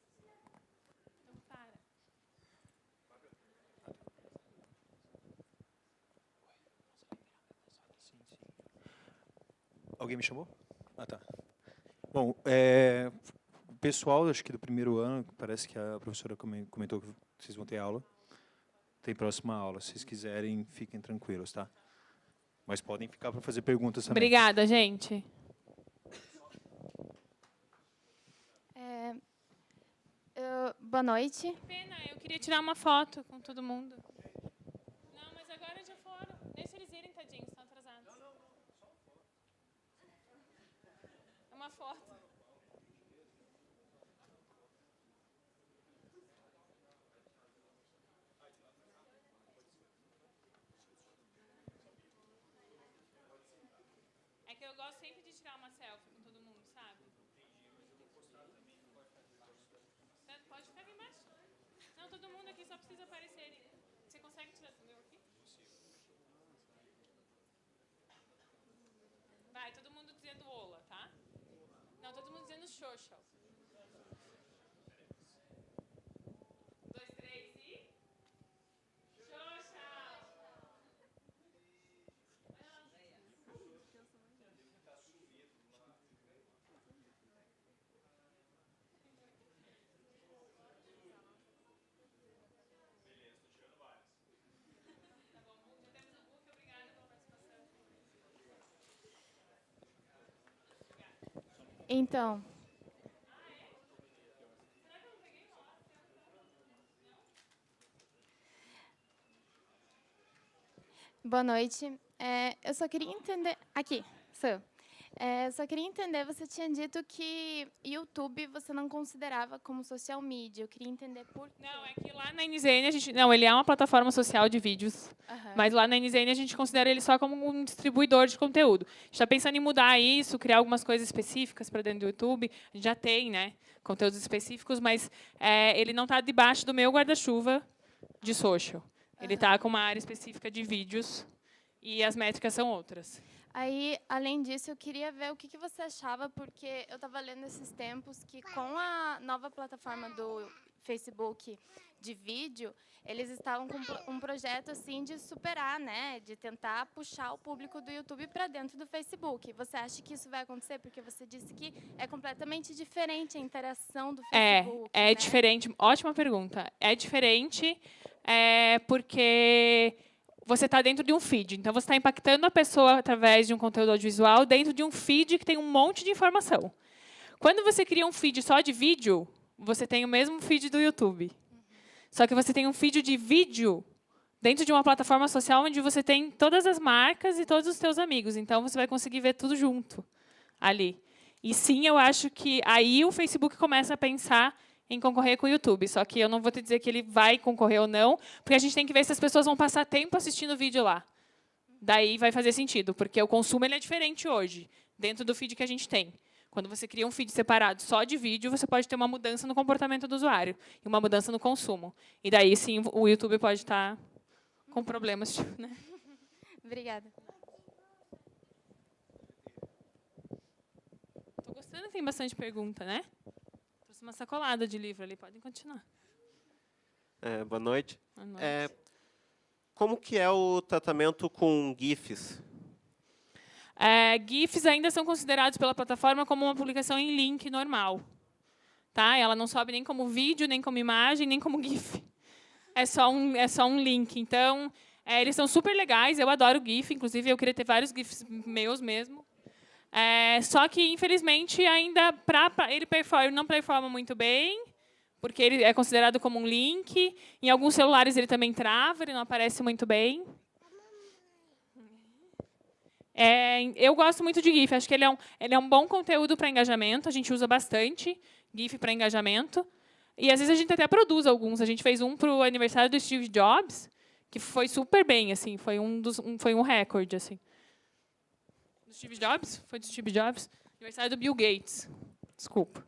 Speaker 2: Então, para.
Speaker 1: Alguém me chamou? Ah, tá. Bom, o pessoal, acho que do 1º ano, parece que a professora comentou que vocês vão ter aula. Tem próxima aula. Se vocês quiserem, fiquem tranquilos, tá? Mas podem ficar para fazer perguntas também.
Speaker 2: Obrigada, gente.
Speaker 3: Boa noite.
Speaker 2: Pena, eu queria tirar uma foto com todo mundo. Não, mas agora já foram. Deixa eles irem, tadinhos, estão atrasados. É uma foto. É que eu gosto sempre de tirar uma selfie com todo mundo, sabe? Pode ficar aqui embaixo. Não, todo mundo aqui só precisa aparecer. Você consegue tirar o meu aqui? Vai, todo mundo dizendo ola, tá? Não, todo mundo dizendo xoxo. 2, 3 e... Xoxa!
Speaker 3: Então, boa noite. Eu só queria entender... Aqui, sou eu. Eu só queria entender, você tinha dito que YouTube você não considerava como social media. Eu queria entender por quê.
Speaker 2: Não, é que lá na NZN a gente... Não, ele é uma plataforma social de vídeos.
Speaker 3: Aham.
Speaker 2: Mas lá na NZN a gente considera ele só como um distribuidor de conteúdo. A gente está pensando em mudar isso, criar algumas coisas específicas para dentro do YouTube. A gente já tem, né, conteúdos específicos, mas ele não está debaixo do meu guarda-chuva de social. Ele está com uma área específica de vídeos e as métricas são outras.
Speaker 3: Aí, além disso, eu queria ver o que você achava, porque eu estava lendo esses tempos que com a nova plataforma do Facebook de vídeo, eles estavam com um projeto assim de superar, né, de tentar puxar o público do YouTube para dentro do Facebook. Você acha que isso vai acontecer? Porque você disse que é completamente diferente a interação do Facebook.
Speaker 2: É
Speaker 3: né?
Speaker 2: diferente. Ótima pergunta. É diferente porque você está dentro de um feed. Então, você está impactando a pessoa através de um conteúdo audiovisual dentro de um feed que tem um monte de informação. Quando você cria um feed só de vídeo, você tem o mesmo feed do YouTube. Só que você tem um feed de vídeo dentro de uma plataforma social onde você tem todas as marcas e todos os seus amigos. Então, você vai conseguir ver tudo junto ali. E sim, eu acho que aí o Facebook começa a pensar em concorrer com o YouTube. Só que eu não vou te dizer que ele vai concorrer ou não, porque a gente tem que ver se as pessoas vão passar tempo assistindo o vídeo lá. Daí vai fazer sentido, porque o consumo ele é diferente hoje, dentro do feed que a gente tem. Quando você cria um feed separado só de vídeo, você pode ter uma mudança no comportamento do usuário e uma mudança no consumo. E daí, sim, o YouTube pode estar com problemas. Né?
Speaker 3: Obrigada.
Speaker 2: Estou gostando que tem bastante pergunta, né? Trouxe uma sacolada de livro ali, podem continuar.
Speaker 6: Boa noite.
Speaker 2: Boa noite.
Speaker 6: Como que é o tratamento com GIFs?
Speaker 2: GIFs ainda são considerados pela plataforma como uma publicação em link normal. Tá? Ela não sobe nem como vídeo, nem como imagem, nem como GIF. É só um link. Então, eles são super legais. Eu adoro GIF. Inclusive, eu queria ter vários GIFs meus mesmo. Só que, infelizmente, ainda ele não performa muito bem, porque ele é considerado como um link. Em alguns celulares ele também trava, ele não aparece muito bem. Eu gosto muito de GIF, acho que ele é um bom conteúdo para engajamento, a gente usa bastante GIF para engajamento. E, às vezes, a gente até produz alguns. A gente fez um para o aniversário do Steve Jobs, que foi super bem, assim, foi um recorde. Assim. Do Steve Jobs? Foi do Steve Jobs? Aniversário do Bill Gates. Desculpa.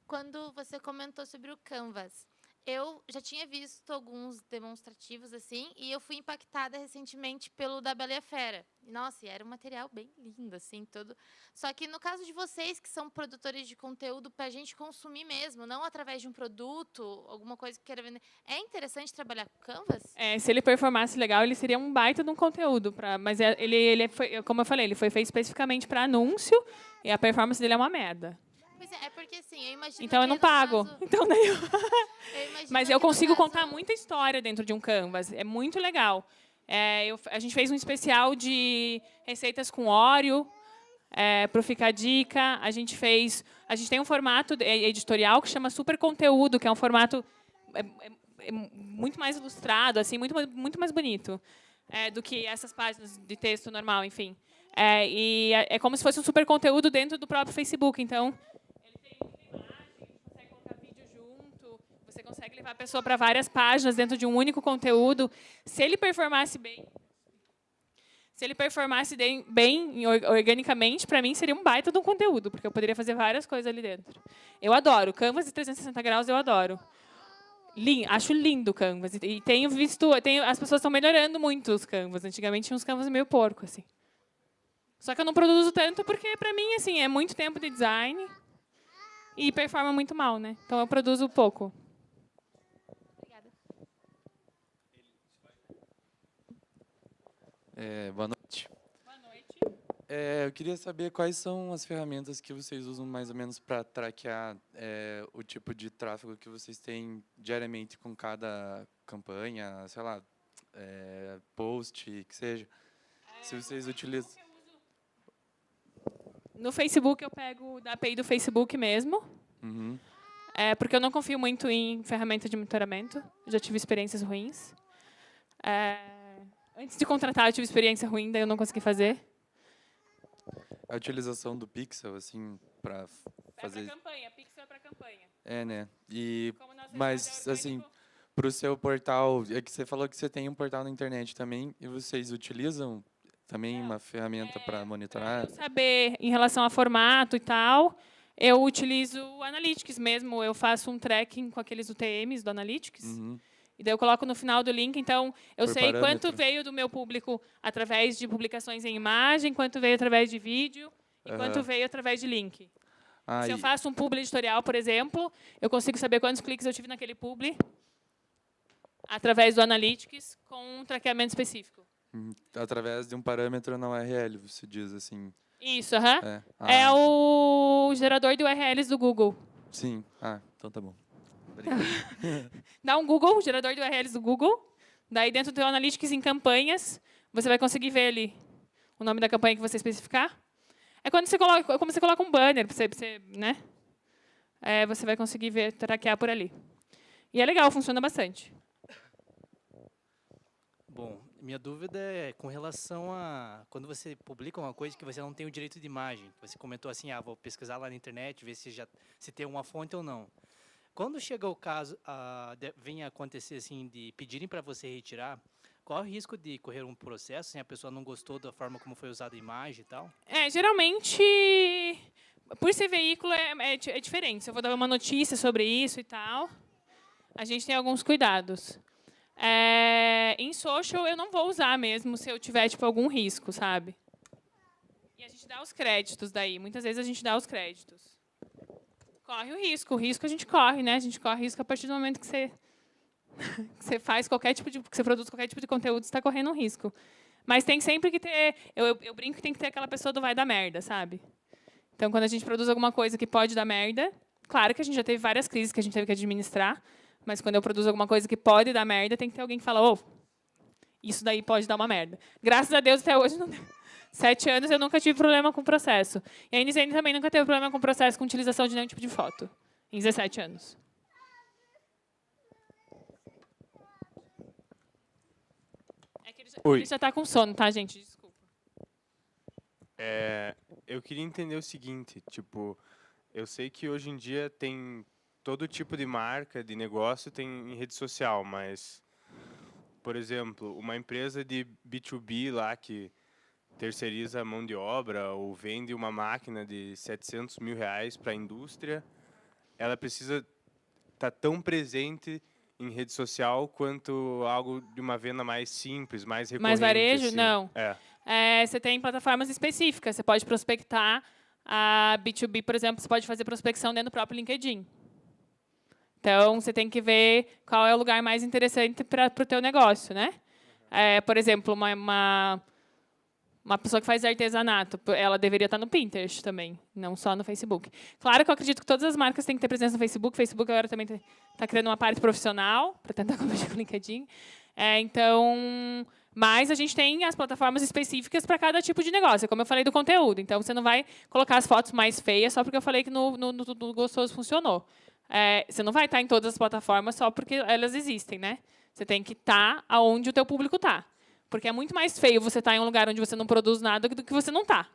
Speaker 5: Quando você comentou sobre o Canvas, eu já tinha visto alguns demonstrativos assim, e eu fui impactada recentemente pelo da Bela e a Fera. Nossa, e era um material bem lindo, assim, todo. Só que no caso de vocês, que são produtores de conteúdo para a gente consumir mesmo, não através de um produto, alguma coisa que queira vender, é interessante trabalhar com Canvas?
Speaker 2: Se ele performasse legal, ele seria um baita de um conteúdo. Mas ele foi, como eu falei, ele foi feito especificamente para anúncio, e a performance dele é uma merda.
Speaker 5: Pois é porque assim, eu imagino
Speaker 2: então, eu
Speaker 5: que
Speaker 2: não
Speaker 5: no
Speaker 2: pago.
Speaker 5: caso-
Speaker 2: Então, daí Mas
Speaker 5: que
Speaker 2: eu
Speaker 5: no
Speaker 2: consigo
Speaker 5: caso-
Speaker 2: contar muita história dentro de um Canvas. É muito legal. A gente fez um especial de receitas com Oreo, para o Fica a Dica. A gente tem um formato editorial que chama Super Conteúdo, que é um formato muito mais ilustrado, assim, muito, muito mais bonito do que essas páginas de texto normal, enfim. E é como se fosse um super conteúdo dentro do próprio Facebook. Então, você consegue levar a pessoa para várias páginas dentro de um único conteúdo. Se ele performasse bem organicamente, para mim seria um baita de um conteúdo, porque eu poderia fazer várias coisas ali dentro. Eu adoro. Canvas de 360 graus, eu adoro. Acho lindo o Canvas. E tenho visto... as pessoas estão melhorando muito os Canvas. Antigamente tinha uns Canvas meio porco, assim. Só que eu não produzo tanto porque, para mim, assim, é muito tempo de design e performa muito mal, né? Então, eu produzo pouco.
Speaker 5: Obrigada.
Speaker 10: Boa noite.
Speaker 2: Boa noite.
Speaker 10: Eu queria saber quais são as ferramentas que vocês usam mais ou menos para traquear o tipo de tráfego que vocês têm diariamente com cada campanha, sei lá, post, que seja. Se vocês utilizam...
Speaker 2: No Facebook, eu pego da API do Facebook mesmo.
Speaker 10: Uhum.
Speaker 2: Porque eu não confio muito em ferramenta de monitoramento. Já tive experiências ruins. Antes de contratar, eu tive experiência ruim, daí eu não consegui fazer.
Speaker 10: A utilização do Pixel, assim, para fazer...
Speaker 2: É para campanha, Pixel é para campanha.
Speaker 10: Né? E,
Speaker 2: Como nós
Speaker 10: mas, assim, para o seu portal... É que você falou que você tem um portal na internet também, e vocês utilizam também uma ferramenta para monitorar?
Speaker 2: Para eu saber em relação a formato e tal, eu utilizo o Analytics mesmo. Eu faço um tracking com aqueles UTMs do Analytics.
Speaker 10: Uhum.
Speaker 2: E daí eu coloco no final do link. Então, eu
Speaker 10: Por
Speaker 2: sei
Speaker 10: parâmetro.
Speaker 2: quanto veio do meu público através de publicações em imagem, quanto veio através de vídeo e quanto veio através de link. Se eu faço um publi editorial, por exemplo, eu consigo saber quantos cliques eu tive naquele publi através do Analytics com um traqueamento específico.
Speaker 10: Através de um parâmetro na URL, você diz assim.
Speaker 2: Isso, aham.
Speaker 10: É
Speaker 2: O gerador de URLs do Google.
Speaker 10: Sim. Então tá bom.
Speaker 2: Dá um Google, gerador de URLs do Google. Daí, dentro do Analytics em campanhas, você vai conseguir ver ali o nome da campanha que você especificar. É quando você coloca, como você coloca um banner, né? Você vai conseguir ver, traquear por ali. E é legal, funciona bastante.
Speaker 11: Bom, minha dúvida é com relação a quando você publica uma coisa que você não tem o direito de imagem. Você comentou assim, vou pesquisar lá na internet, ver se tem uma fonte ou não. Quando chega o caso, vem a acontecer assim de pedirem para você retirar, qual é o risco de correr um processo, se a pessoa não gostou da forma como foi usada a imagem e tal?
Speaker 2: Geralmente, por ser veículo, é diferente. Se eu vou dar uma notícia sobre isso e tal, a gente tem alguns cuidados. Em social, eu não vou usar mesmo se eu tiver tipo, algum risco, sabe? E a gente dá os créditos daí. Muitas vezes a gente dá os créditos. Corre o risco a gente corre, né? A gente corre risco a partir do momento que você faz qualquer tipo de... que você produz qualquer tipo de conteúdo, você está correndo um risco. Mas tem sempre que ter... Eu brinco que tem que ter aquela pessoa do vai dar merda, sabe? Então, quando a gente produz alguma coisa que pode dar merda... Claro que a gente já teve várias crises que a gente teve que administrar, mas quando eu produzo alguma coisa que pode dar merda, tem que ter alguém que fala, isso daí pode dar uma merda. Graças a Deus, até hoje, 7 anos, eu nunca tive problema com o processo. E a NZN também nunca teve problema com o processo com utilização de nenhum tipo de foto, em 17 anos. Ele já está com sono, tá, gente? Desculpa.
Speaker 12: Eu queria entender o seguinte, tipo, eu sei que hoje em dia tem todo tipo de marca, de negócio, tem em rede social, mas, por exemplo, uma empresa de B2B lá que terceiriza a mão de obra ou vende uma máquina de 700 mil reais para a indústria, ela precisa estar tão presente em rede social quanto algo de uma venda mais simples, mais recorrente.
Speaker 2: Mais varejo?
Speaker 12: Assim.
Speaker 2: Não. Você tem plataformas específicas. Você pode prospectar a B2B, por exemplo, você pode fazer prospecção dentro do próprio LinkedIn. Então, você tem que ver qual é o lugar mais interessante para o teu negócio, né? Por exemplo, uma pessoa que faz artesanato, ela deveria estar no Pinterest também, não só no Facebook. Claro que eu acredito que todas as marcas têm que ter presença no Facebook. O Facebook agora também está criando uma parte profissional para tentar competir com o LinkedIn. Mas a gente tem as plataformas específicas para cada tipo de negócio, como eu falei do conteúdo. Então, você não vai colocar as fotos mais feias só porque eu falei que no Gostoso funcionou. Você não vai estar em todas as plataformas só porque elas existem, né? Você tem que estar aonde o teu público está. Porque é muito mais feio você estar em um lugar onde você não produz nada do que você não está.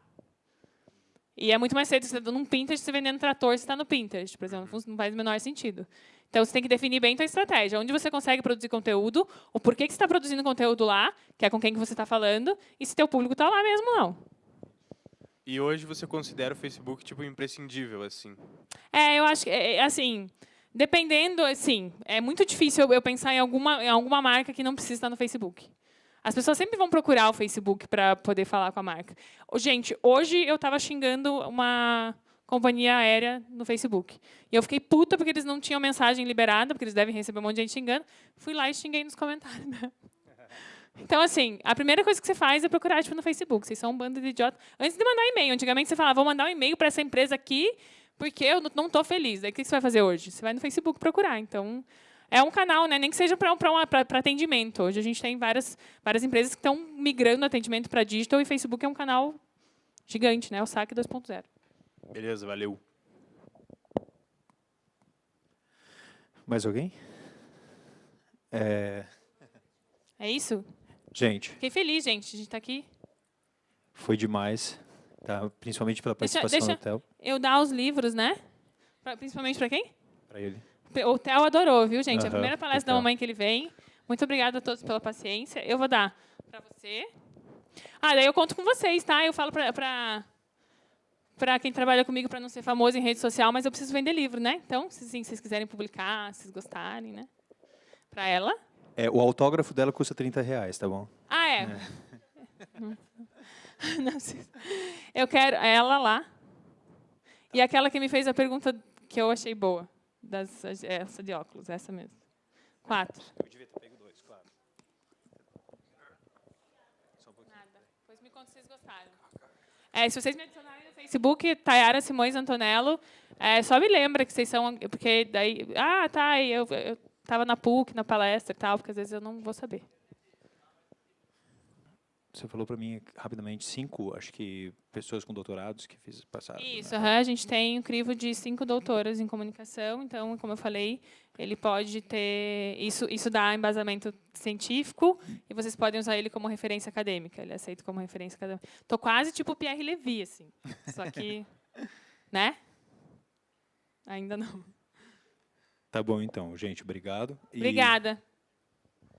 Speaker 2: E é muito mais feio você estar num Pinterest, você vendendo trator, você está no Pinterest, por exemplo. Não faz o menor sentido. Então, você tem que definir bem a sua estratégia. Onde você consegue produzir conteúdo, o porquê que você está produzindo conteúdo lá, que é com quem que você está falando, e se teu público está lá mesmo ou não.
Speaker 12: E hoje você considera o Facebook tipo imprescindível, assim?
Speaker 2: Eu acho que, assim, dependendo, assim, é muito difícil eu pensar em alguma marca que não precisa estar no Facebook. As pessoas sempre vão procurar o Facebook para poder falar com a marca. Gente, hoje eu estava xingando uma companhia aérea no Facebook. E eu fiquei puta porque eles não tinham mensagem liberada, porque eles devem receber um monte de gente xingando. Fui lá e xinguei nos comentários. Então, assim, a primeira coisa que você faz é procurar no Facebook. Vocês são um bando de idiota. Antes de mandar e-mail, antigamente você falava, vou mandar um e-mail para essa empresa aqui porque eu não estou feliz. Aí o que você vai fazer hoje? Você vai no Facebook procurar. Então, É um canal, né? Nem que seja para atendimento. Hoje a gente tem várias empresas que estão migrando atendimento para digital e Facebook é um canal gigante, né? O saque 2.0.
Speaker 12: Beleza, valeu.
Speaker 1: Mais alguém?
Speaker 2: É isso?
Speaker 1: Gente,
Speaker 2: Fiquei feliz, gente, de estar aqui.
Speaker 1: foi demais, tá? Principalmente pela participação do Theo.
Speaker 2: Eu dar os livros, né? Principalmente para quem?
Speaker 1: Para ele.
Speaker 2: O Theo adorou, viu, gente? É a
Speaker 1: Aham,
Speaker 2: primeira palestra da
Speaker 1: total.
Speaker 2: mamãe que ele vem. Muito obrigada a todos pela paciência. Eu vou dar para você. Daí eu conto com vocês, tá? Eu falo para quem trabalha comigo para não ser famoso em rede social, mas eu preciso vender livro, né? Então, se vocês quiserem publicar, se vocês gostarem, né? Para ela.
Speaker 1: O autógrafo dela custa R$30, tá bom?
Speaker 2: Não, eu quero ela lá. E aquela que me fez a pergunta que eu achei boa. Essa de óculos, essa mesmo. 4.
Speaker 1: Eu devia ter pego 2, claro.
Speaker 2: Nada. Depois me conta se vocês gostaram. Se vocês me adicionarem no Facebook, Tayara Simões Antonello, só me lembra que vocês são... Porque daí... tá, eu estava na PUC, na palestra e tal, porque às vezes eu não vou saber.
Speaker 1: Você falou para mim rapidamente 5, acho que pessoas com doutorados que passaram.
Speaker 2: Isso, a gente tem um crivo de 5 doutoras em comunicação, então, como eu falei, ele pode ter... Isso dá embasamento científico e vocês podem usar ele como referência acadêmica. Ele é aceito como referência acadêmica. Estou quase tipo Pierre Levy, assim. Só que... né? Ainda não.
Speaker 1: Tá bom, então. Gente, obrigado.
Speaker 2: Obrigada.